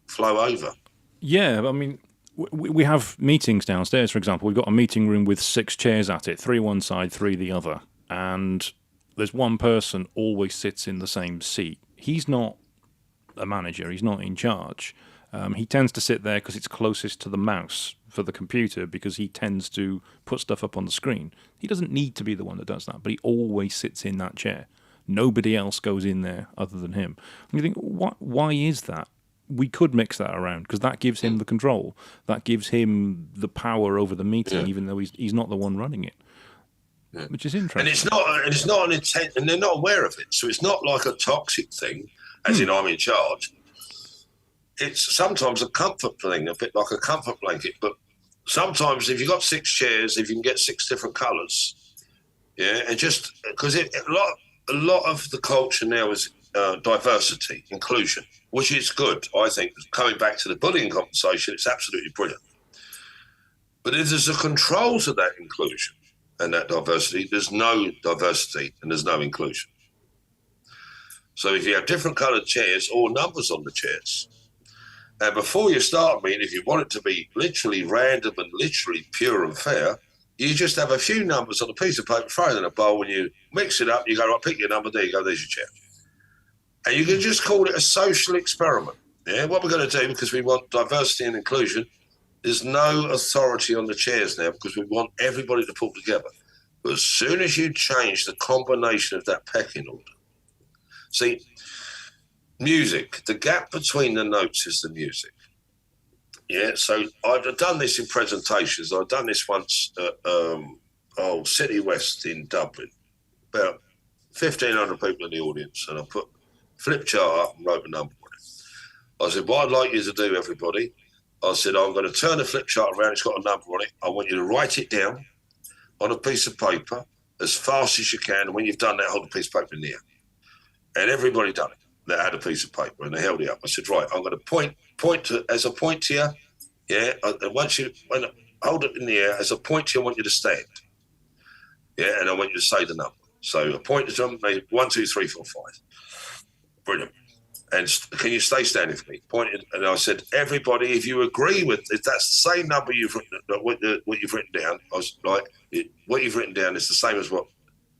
flow over. Yeah, I mean, we have meetings downstairs, for example. We've got a meeting room with 6 chairs at it, 3 one side, 3 the other. And there's one person always sits in the same seat. He's not a manager. He's not in charge. He tends to sit there because it's closest to the mouse for the computer, because he tends to put stuff up on the screen. He doesn't need to be the one that does that, but he always sits in that chair. Nobody else goes in there other than him. And you think, why is that? We could mix that around, because that gives him the control. That gives him the power over the meeting, even though he's not the one running it. Yeah. Which is interesting. And it's not an intent, and they're not aware of it. So it's not like a toxic thing, as in I'm in charge. It's sometimes a comfort thing, a bit like a comfort blanket. But sometimes if you've got 6 chairs, if you can get 6 different colours, and just because a lot of the culture now is diversity, inclusion, which is good, I think. Coming back to the bullying conversation, it's absolutely brilliant. But if there's a control to that inclusion and that diversity, there's no diversity and there's no inclusion. So if you have different coloured chairs or numbers on the chairs, and before you start a meeting, if you want it to be literally random and literally pure and fair, you just have a few numbers on a piece of paper, throw it in a bowl, and you mix it up, you go, right, pick your number, there you go, there's your chair. And you can just call it a social experiment. Yeah, what we're going to do, because we want diversity and inclusion, there's no authority on the chairs now, because we want everybody to pull together. But as soon as you change the combination of that pecking order, see, music, the gap between the notes is the music. Yeah, so I've done this in presentations. I've done this once at City West in Dublin. About 1,500 people in the audience, and I put flip chart up and wrote a number on it. I said, what I'd like you to do, everybody, I said, I'm going to turn the flip chart around. It's got a number on it. I want you to write it down on a piece of paper as fast as you can. And when you've done that, hold a piece of paper in the air. And everybody done it. They had a piece of paper and they held it up. I said, right, I'm going to point to, as a point to you. Yeah. And when I hold it in the air, as a point to you, I want you to stand. Yeah. And I want you to say the number. So I pointed to them, 1, 2, 3, 4, 5. Brilliant. And can you stay standing for me? Pointed, and I said, everybody, if you agree with, if that's the same number you've written, what you've written down, I was like, what you've written down is the same as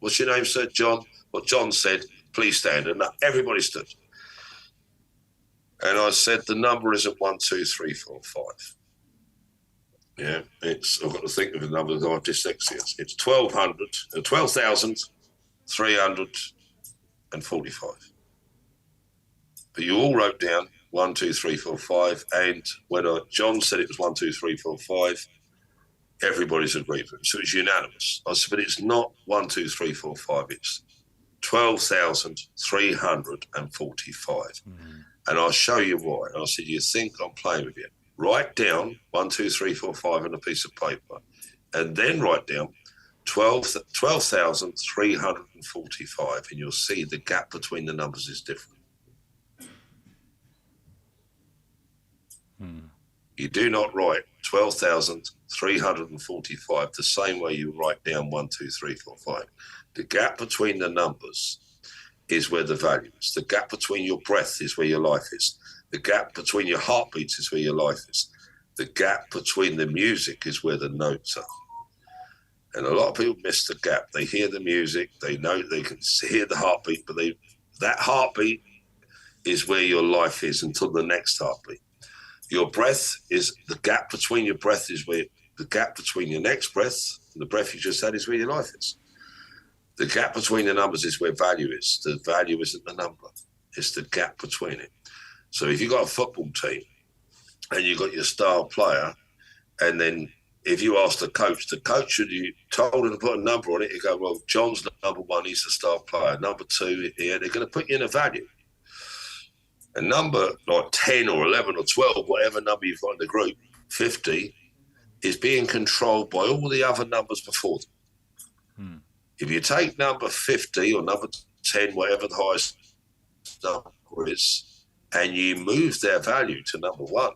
what's your name, sir? John. What John said, please stand. And everybody stood. And I said, the number isn't 1, 2, 3, 4, 5. Yeah, I've got to think of the number of dyslexia. It's 12,345. But you all wrote down 1, 2, 3, 4, 5. And when John said it was 1, 2, 3, 4, 5, everybody's agreed with it. So it's unanimous. I said, but it's not 1, 2, 3, 4, 5. It's 12,345. Mm-hmm. And I'll show you why. And I said, you think I'm playing with you? Write down 1, 2, 3, 4, 5 on a piece of paper, and then write down 12,345, and you'll see the gap between the numbers is different. You do not write 12,345 the same way you write down 1, 2, 3, 4, 5. The gap between the numbers is where the value is. The gap between your breath is where your life is. The gap between your heartbeats is where your life is. The gap between the music is where the notes are. And a lot of people miss the gap. They hear the music, they know, they can hear the heartbeat, but that heartbeat is where your life is until the next heartbeat. Your breath is, the gap between your breath is where, the gap between your next breath and the breath you just had is where your life is. The gap between the numbers is where value is. The value isn't the number. It's the gap between it. So if you've got a football team and you've got your star player, and then if you ask the coach, should you told him to put a number on it, you go, well, John's number 1, he's the star player. Number 2, yeah, they're going to put you in a value. A number like 10 or 11 or 12, whatever number you've got in the group, 50, is being controlled by all the other numbers before them. If you take number 50 or number 10, whatever the highest number is, and you move their value to number one,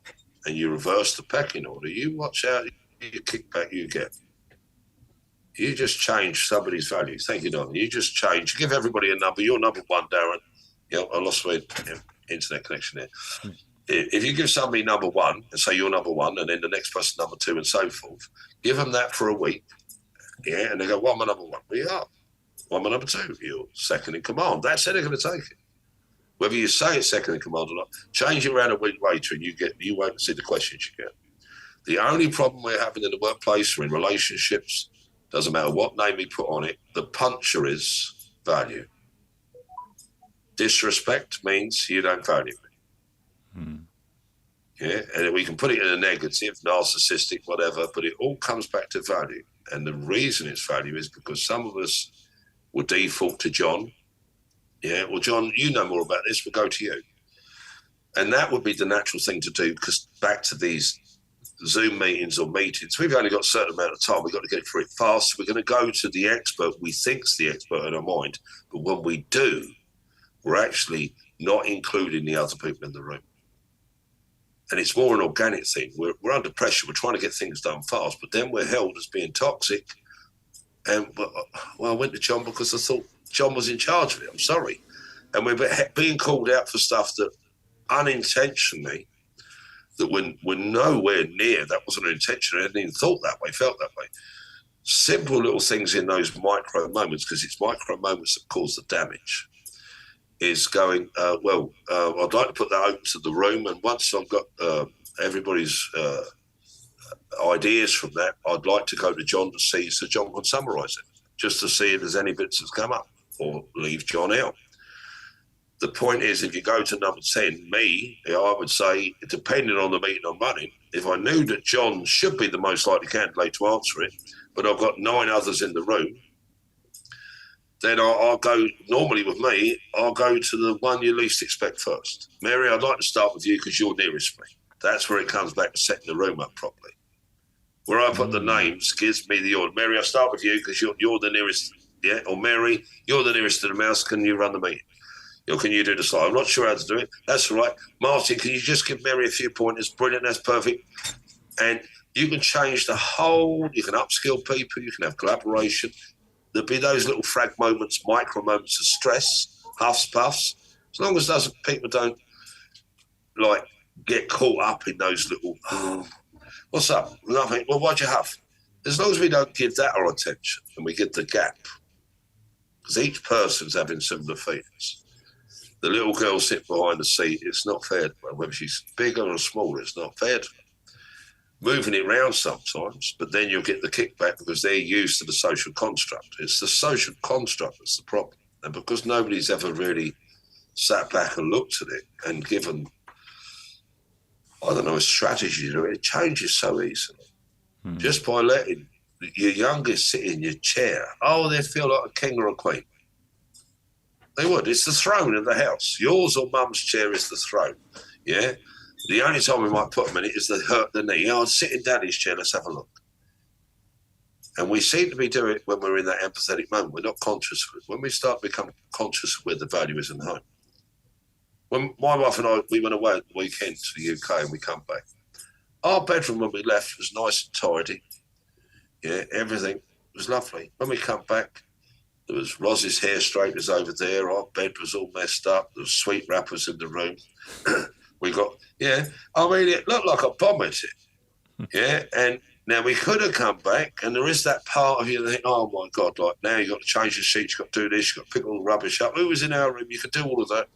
and you reverse the pecking order, you watch out your kickback you get. You just change somebody's value. Thank you, Don. You just change. Give everybody a number. You're number one, Darren. I lost my internet connection there. If you give somebody number one and say you're number one, and then the next person number two, and so forth, give them that for a week, and they go, well, I'm number one. We are. Well, I'm number two. You're second in command. That's how they're going to take it. Whether you say it's second in command or not, change it around a week later, and you won't see the questions you get. The only problem we're having in the workplace or in relationships, doesn't matter what name we put on it, the puncher is value. Disrespect means you don't value me. Yeah, and we can put it in a negative, narcissistic, whatever, but it all comes back to value. And the reason it's value is because some of us will default to John. Yeah, well, John, you know more about this, we'll go to you. And that would be the natural thing to do, because back to these Zoom meetings or meetings, we've only got a certain amount of time. We've got to get through it fast. We're going to go to the expert we think's the expert in our mind. But when we do, we're actually not including the other people in the room. And it's more an organic thing. We're under pressure. We're trying to get things done fast, but then we're held as being toxic. And, well, I went to John because I thought John was in charge of it. I'm sorry. And we're being called out for stuff that unintentionally, that we're nowhere near, that wasn't an intention. I hadn't even thought that way, felt that way. Simple little things in those micro moments, because it's micro moments that cause the damage, is going, I'd like to put that open to the room. And once I've got everybody's ideas from that, I'd like to go to John to see, so John can summarise it, just to see if there's any bits that's come up, or leave John out. The point is, if you go to number 10, I would say, depending on the meeting I'm running, if I knew that John should be the most likely candidate to answer it, but I've got 9 others in the room, then I'll go, normally with me, I'll go to the one you least expect first. Mary, I'd like to start with you because you're nearest me. That's where it comes back to setting the room up properly. Where I put the names gives me the order. Mary, I'll start with you because you're the nearest, yeah? Or Mary, you're the nearest to the mouse. Can you run the meeting? Or can you do the slide? I'm not sure how to do it. That's all right. Martin, can you just give Mary a few pointers? Brilliant, that's perfect. And you can change the whole, you can upskill people, you can have collaboration. There'll be those little frag moments, micro moments of stress, huffs, puffs. As long as people don't get caught up in those little, what's up? Nothing. Well, why'd you huff? As long as we don't give that our attention and we give the gap, because each person's having similar feelings. The little girl sitting behind the seat, it's not fair to her. Whether she's bigger or smaller, it's not fair to her. Moving it around sometimes, but then you'll get the kickback because they're used to the social construct. It's the social construct that's the problem. And because nobody's ever really sat back and looked at it and given, a strategy to it, it changes so easily. Just by letting your youngest sit in your chair, they feel like a king or a queen. They would. It's the throne of the house. Yours or mum's chair is the throne. Yeah? The only time we might put them in it is to hurt the knee. I'll sit in daddy's chair, let's have a look. And we seem to be doing it when we're in that empathetic moment. We're not conscious of it. When we start becoming conscious of where the value is in home. When my wife and I, we went away at the weekend to the UK and we come back. Our bedroom when we left was nice and tidy. Yeah, everything was lovely. When we come back, there was Roz's hair straighteners over there. Our bed was all messed up. There was sweet wrappers in the room. We got, it looked like a bomb at it. Yeah, and now we could have come back, and there is that part of you that think, oh my God, now you've got to change the sheets, you've got to do this, you've got to pick all the rubbish up. Who was in our room? You could do all of that.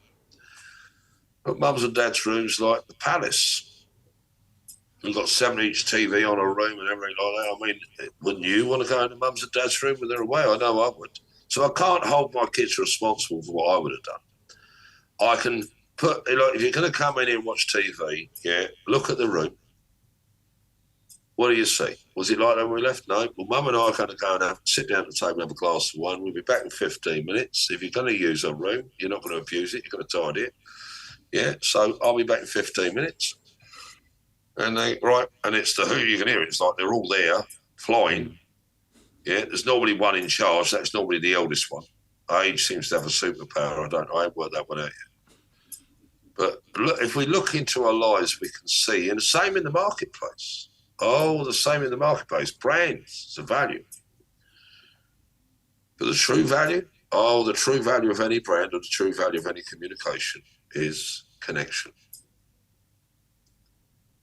But mum's and dad's room's like the palace. We've got 7-inch TV on our room and everything like that. Wouldn't you want to go into mum's and dad's room when they're away? I know I would. So I can't hold my kids responsible for what I would have done. I can put, if you're going to come in here and watch TV, look at the room. What do you see? Was it like that when we left? No. Well, Mum and I are going to go and sit down at the table and have a glass of wine. We'll be back in 15 minutes. If you're going to use our room, you're not going to abuse it. You're going to tidy it. Yeah, so I'll be back in 15 minutes. And and it's the who you can hear it. It's like they're all there, flying. Yeah, there's normally one in charge. That's normally the eldest one. Age seems to have a superpower. I ain't worked that one out yet. But look, if we look into our lives, we can see, and the same in the marketplace. Oh, the same in the marketplace. Brands, it's a value. But the true value, the true value of any brand or the true value of any communication is connection.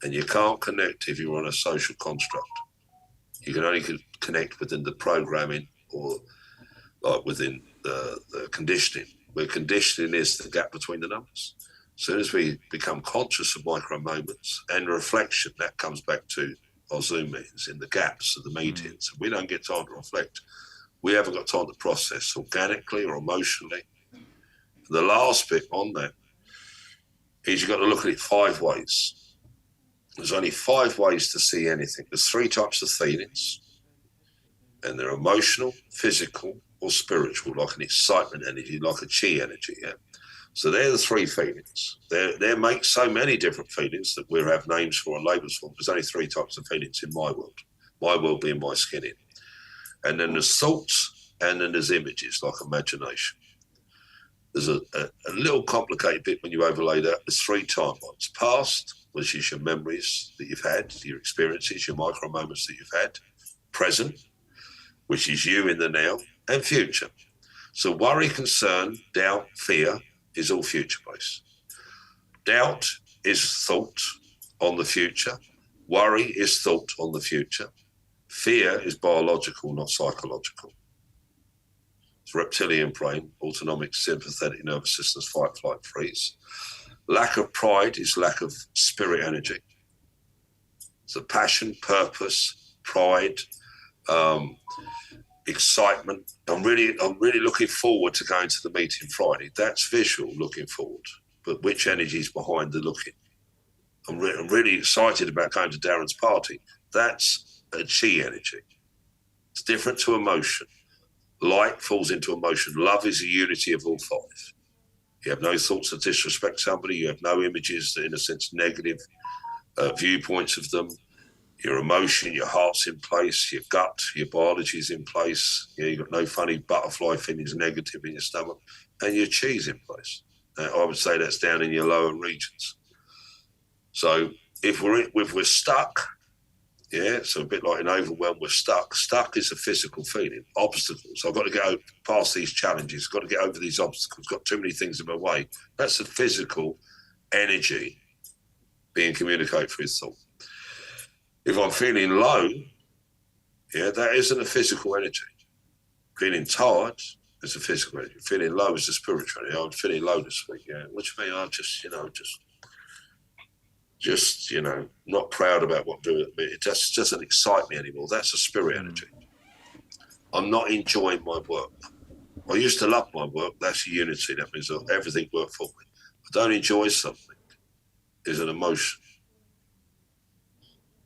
And you can't connect if you're on a social construct. You can only connect within the programming or like within the conditioning, where conditioning is the gap between the numbers. As soon as we become conscious of micro moments and reflection, that comes back to our Zoom meetings, in the gaps of the meetings. We don't get time to reflect. We haven't got time to process organically or emotionally. The last bit on that is you've got to look at it 5 ways. There's only 5 ways to see anything. There's 3 types of feelings, and they're emotional, physical, or spiritual, like an excitement energy, like a chi energy. Yeah. So they're the 3 feelings. They make so many different feelings that we have names for and labels for. There's only 3 types of feelings in my world being my skin in. And then there's thoughts, and then there's images, like imagination. There's a little complicated bit when you overlay that. There's 3 timelines. Past, which is your memories that you've had, your experiences, your micro moments that you've had. Present, which is you in the now, and future. So worry, concern, doubt, fear is all future-based. Doubt is thought on the future. Worry is thought on the future. Fear is biological, not psychological. It's reptilian brain, autonomic, sympathetic nervous systems, fight, flight, freeze. Lack of pride is lack of spirit energy. So passion, purpose, pride, excitement. I'm really looking forward to going to the meeting Friday. That's visual, looking forward. But which energy is behind the looking? I'm really excited about going to Darren's party. That's a chi energy. It's different to emotion. Light falls into emotion. Love is a unity of all 5. You have no thoughts to disrespect somebody. You have no images that, in a sense, negative viewpoints of them. Your emotion, your heart's in place. Your gut, your biology is in place. You've got no funny butterfly feelings negative in your stomach. And your chi's in place. I would say that's down in your lower regions. So if we're stuck, yeah, so a bit like an overwhelm, we're stuck. Stuck is a physical feeling. Obstacles. I've got to get past these challenges. Got to get over these obstacles. Got too many things in my way. That's a physical energy being communicated through thought. If I'm feeling low, yeah, that isn't a physical energy. Feeling tired is a physical energy. Feeling low is a spiritual energy. I'm feeling low this week. Yeah, what do you mean? I'm just not proud about what I'm doing. It just doesn't excite me anymore. That's a spirit energy. I'm not enjoying my work. I used to love my work. That's unity. That means everything worked for me. I don't enjoy something. Is an emotion.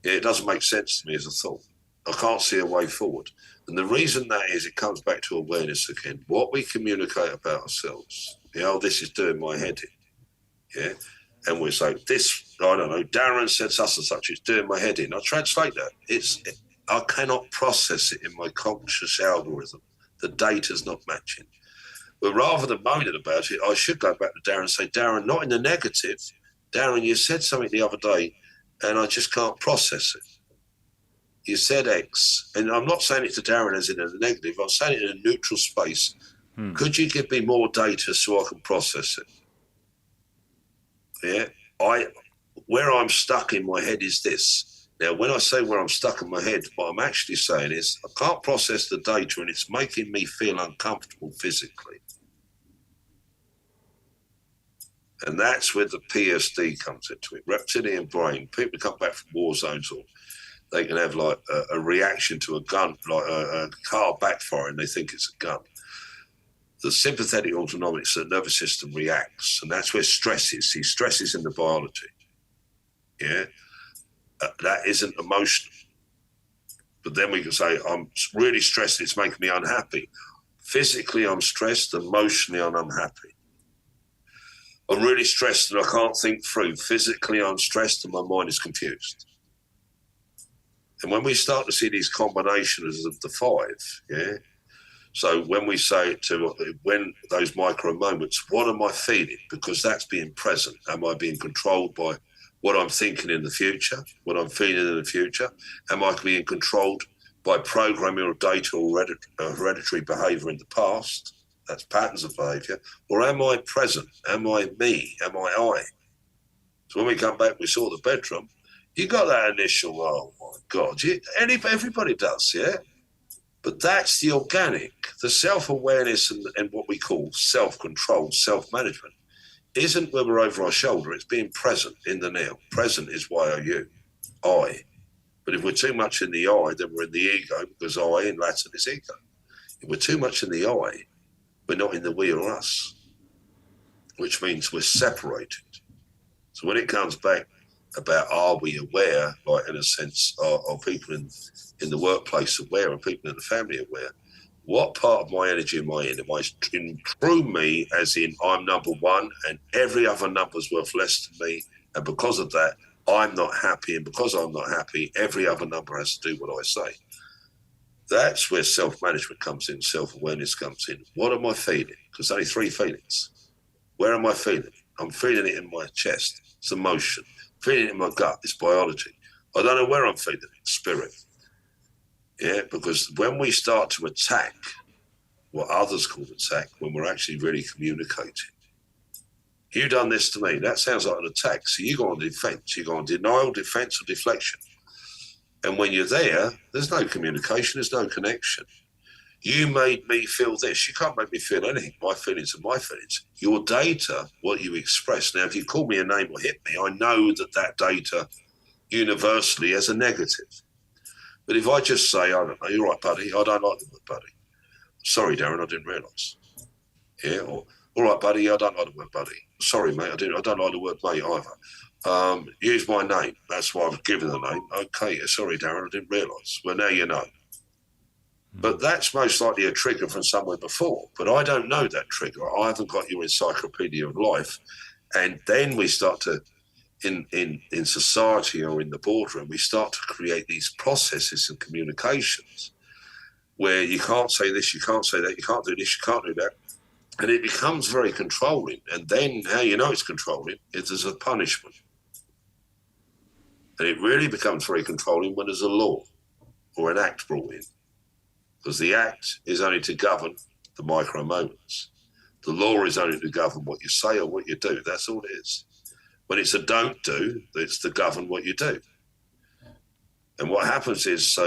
Yeah, it doesn't make sense to me as a thought. I can't see a way forward. And the reason that is, it comes back to awareness again. What we communicate about ourselves. This is doing my head in. Yeah. And we say, I don't know, Darren said such and such, it's doing my head in. I translate that. I cannot process it in my conscious algorithm. The data's not matching. But rather than moaning about it, I should go back to Darren and say, Darren, not in the negative. Darren, you said something the other day, and I just can't process it. You said X, and I'm not saying it to Darren as in a negative, I'm saying it in a neutral space. Could you give me more data so I can process it? Yeah, where I'm stuck in my head is this. Now, when I say where I'm stuck in my head, what I'm actually saying is I can't process the data and it's making me feel uncomfortable physically. And that's where the PSD comes into it. Reptilian brain. People come back from war zones, or they can have like a reaction to a gun, like a car backfiring. They think it's a gun. The sympathetic autonomic nervous system reacts, and that's where stress is. See, stress is in the biology. Yeah, that isn't emotional. But then we can say, I'm really stressed, it's making me unhappy. Physically, I'm stressed. Emotionally, I'm unhappy. I'm really stressed and I can't think through. Physically, I'm stressed and my mind is confused. And when we start to see these combinations of the 5, yeah, So when we say when those micro moments, what am I feeling? Because that's being present. Am I being controlled by what I'm thinking in the future, what I'm feeling in the future? Am I being controlled by programming or data or hereditary behaviour in the past? That's patterns of behaviour. Or am I present? Am I me? Am I? So when we come back, we saw the bedroom. You got that initial, oh my God, everybody does, yeah? But that's the organic, the self-awareness and what we call self-control, self-management isn't when we're over our shoulder. It's being present in the now. Present is Y-O-U, I. But if we're too much in the I, then we're in the ego, because I in Latin is ego. If we're too much in the I, we're not in the we or us, which means we're separated. So when it comes back about are we aware, like in a sense, are people in the workplace aware and people in the family aware, what part of my energy am I in? Am I in true me, as in I'm number one and every other number's worth less than me, and because of that, I'm not happy, and because I'm not happy, every other number has to do what I say. That's where self-management comes in, self-awareness comes in. What am I feeling? Because only three feelings. Where am I feeling? I'm feeling it in my chest. It's emotion. Feeling it in my gut. It's biology. I don't know where I'm feeling it. Spirit. Yeah, because when we start to attack what others call attack, when we're actually really communicating, you done this to me. That sounds like an attack. So you go on defense. You go on denial, defense, or deflection. And when you're there, there's no communication. There's no connection. You made me feel this. You can't make me feel anything. My feelings are my feelings. Your data, what you express. Now, if you call me a name or hit me, I know that data universally has a negative. But if I just say, I don't know, you're right, buddy, I don't like the word buddy. Sorry, Darren, I didn't realise. Yeah, or all right, buddy, I don't like the word buddy. Sorry, mate, I don't like the word mate either. Use my name. That's why I've given the name. Okay, sorry, Darren, I didn't realise. Well, now you know. But that's most likely a trigger from somewhere before. But I don't know that trigger. I haven't got your encyclopedia of life. And then we start to, in society or in the boardroom, we start to create these processes and communications where you can't say this, you can't say that, you can't do this, you can't do that. And it becomes very controlling. And then how you know it's controlling is there's a punishment. And it really becomes very controlling when there's a law or an act brought in. Because the act is only to govern the micro moments. The law is only to govern what you say or what you do. That's all it is. When it's a don't do, it's to govern what you do. And what happens is,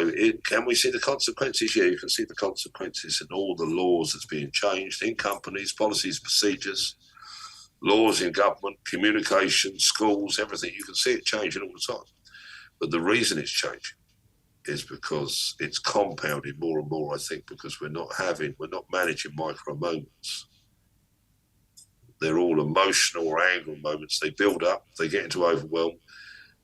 can we see the consequences? Yeah, you can see the consequences in all the laws that's being changed in companies, policies, procedures, laws in government, communication, schools, everything. You can see it changing all the time. But the reason it's changing is because it's compounded more and more, I think, because we're not managing micro moments. They're all emotional or angry moments. They build up, they get into overwhelm.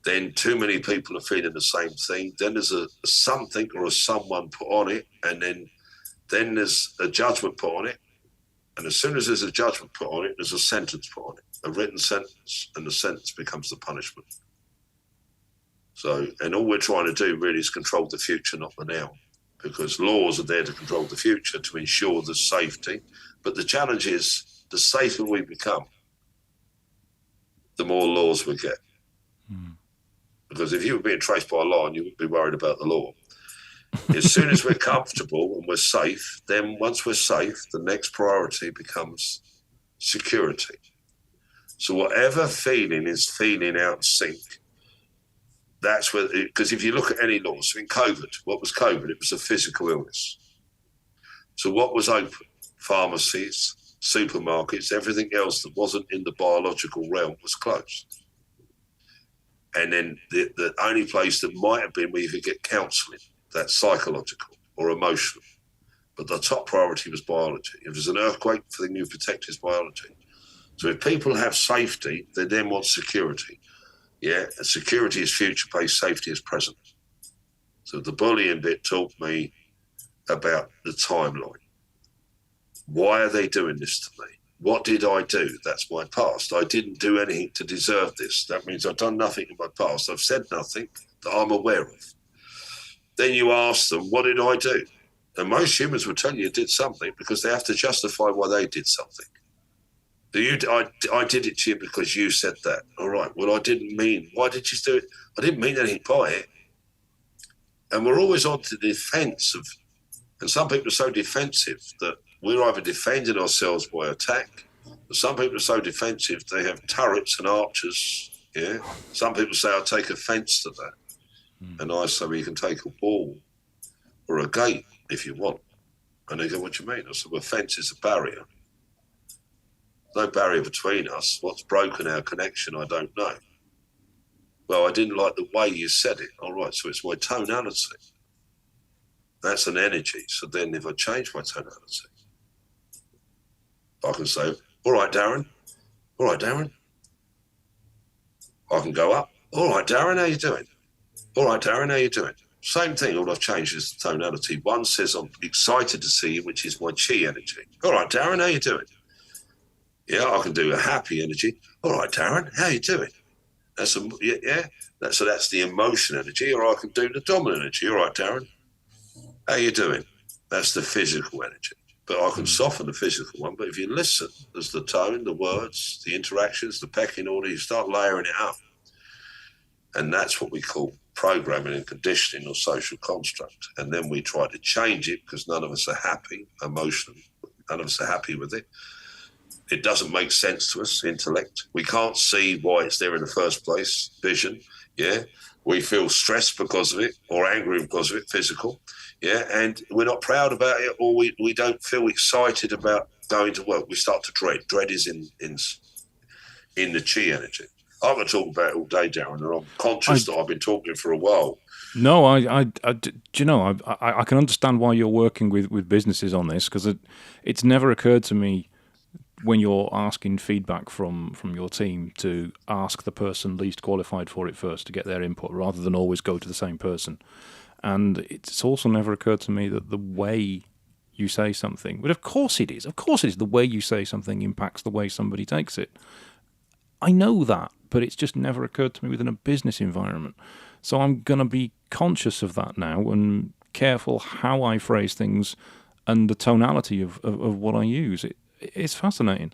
Then too many people are feeling the same thing. Then there's a something or a someone put on it, and then there's a judgment put on it. And as soon as there's a judgment put on it, there's a sentence put on it, a written sentence, and the sentence becomes the punishment. So, and all we're trying to do really is control the future, not the now, because laws are there to control the future, to ensure the safety. But the challenge is, the safer we become, the more laws we get. Because if you were being traced by a lion, you wouldn't be worried about the law. As soon as we're comfortable and we're safe, then once we're safe, the next priority becomes security. So whatever feeling is feeling out of sync, that's where, because if you look at any laws, so in COVID, what was COVID? It was a physical illness. So what was open? Pharmacies, supermarkets, everything else that wasn't in the biological realm was closed. And then the only place that might have been where you could get counselling, that's psychological or emotional. But the top priority was biology. If there's an earthquake, the thing you protect is biology. So if people have safety, they then want security. Yeah, and security is future-based, safety is present. So the bullying bit taught me about the timeline. Why are they doing this to me? What did I do? That's my past. I didn't do anything to deserve this. That means I've done nothing in my past. I've said nothing that I'm aware of. Then you ask them, what did I do? And most humans will tell you did something because they have to justify why they did something. I did it to you because you said that. All right. Well, I didn't mean. Why did you do it? I didn't mean anything by it. And we're always on to the defence of. And some people are so defensive that we're either defending ourselves by attack. But some people are so defensive they have turrets and archers. Yeah. Some people say I take offence to that, and I say well, you can take a wall or a gate if you want. And they go, what do you mean? I said, well, a fence is a barrier. No barrier between us. What's broken our connection, I don't know. Well, I didn't like the way you said it. All right, so it's my tonality. That's an energy. So then if I change my tonality, I can say, all right, Darren. All right, Darren. I can go up. All right, Darren, how you doing? All right, Darren, how you doing? Same thing, all I've changed is the tonality. One says, I'm excited to see you, which is my chi energy. All right, Darren, how you doing? Yeah, I can do a happy energy. All right, Darren, how you doing? That's so that's the emotion energy. Or I can do the dominant energy. All right, Darren, how you doing? That's the physical energy. But I can soften the physical one. But if you listen, there's the tone, the words, the interactions, the pecking order. You start layering it up. And that's what we call programming and conditioning or social construct. And then we try to change it because none of us are happy emotionally. None of us are happy with it. It doesn't make sense to us, intellect. We can't see why it's there in the first place, vision, yeah. We feel stressed because of it or angry because of it, physical, yeah. And we're not proud about it or we don't feel excited about going to work. We start to dread. Dread is in the chi energy. I can talk about it all day, Darren, and I'm conscious that I've been talking for a while. No, do you know, I can understand why you're working with businesses on this, because it's never occurred to me when you're asking feedback from your team to ask the person least qualified for it first to get their input, rather than always go to the same person. And it's also never occurred to me that the way you say something, but of course it is, the way you say something impacts the way somebody takes it. I know that, but it's just never occurred to me within a business environment. So I'm going to be conscious of that now and careful how I phrase things and the tonality of what I use. It's fascinating.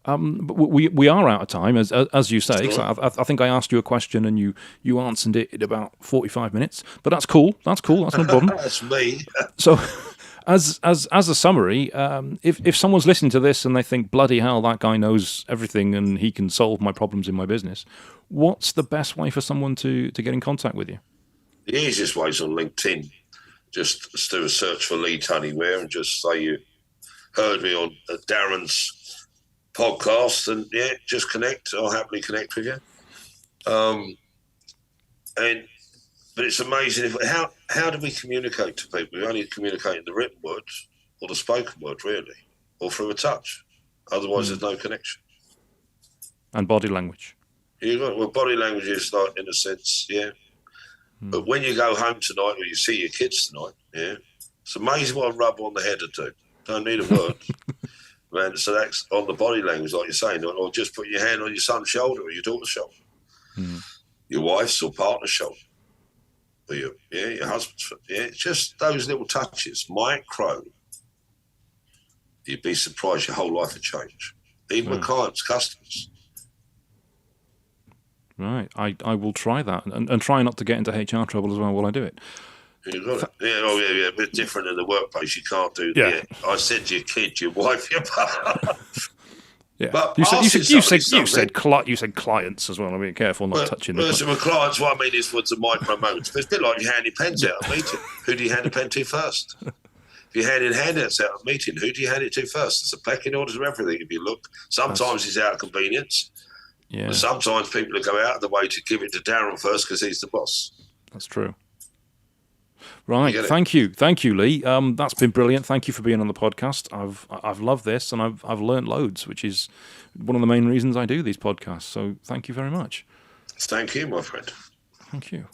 But we are out of time, as you say. Sure. I think I asked you a question and you answered it in about 45 minutes. But that's cool. That's no problem. That's me. So, as a summary, if someone's listening to this and they think, bloody hell, that guy knows everything and he can solve my problems in my business, what's the best way for someone to get in contact with you? The easiest way is on LinkedIn. Just do a search for Lee Tunney-Ware and just say you heard me on Darren's podcast, and yeah, just connect. I'll happily connect with you. But it's amazing how do we communicate to people? We only communicate in the written word or the spoken word, really, or through a touch. Otherwise, there's no connection. And body language. Body language is like, in a sense, yeah. But when you go home tonight or you see your kids tonight, yeah, it's amazing what a rub on the head will do. Don't need a word. Man, so that's on the body language, like you're saying, or just put your hand on your son's shoulder or your daughter's shoulder, your wife's or partner's shoulder, or your husband's. Yeah, it's just those little touches, micro. You'd be surprised your whole life would change, even with clients, customers. Right, I will try that and try not to get into HR trouble as well while I do it. You got it. Yeah, a bit different in the workplace. You can't do that. Yeah. I said to your kid, your wife, your partner. Yeah, but you said clients as well. I mean, careful not touching them. So with clients, what I mean is what's the micro moments. It's a bit like you handing pens out at a meeting. Who do you hand a pen to first? If you're handing handouts out at a meeting, who do you hand it to first? It's a pecking order of everything. If you look, sometimes it's out of convenience. Yeah. But sometimes people will go out of the way to give it to Darren first because he's the boss. That's true. Right, thank you, Lee. That's been brilliant. Thank you for being on the podcast. I've loved this, and I've learned loads, which is one of the main reasons I do these podcasts. So thank you very much. Thank you, my friend. Thank you.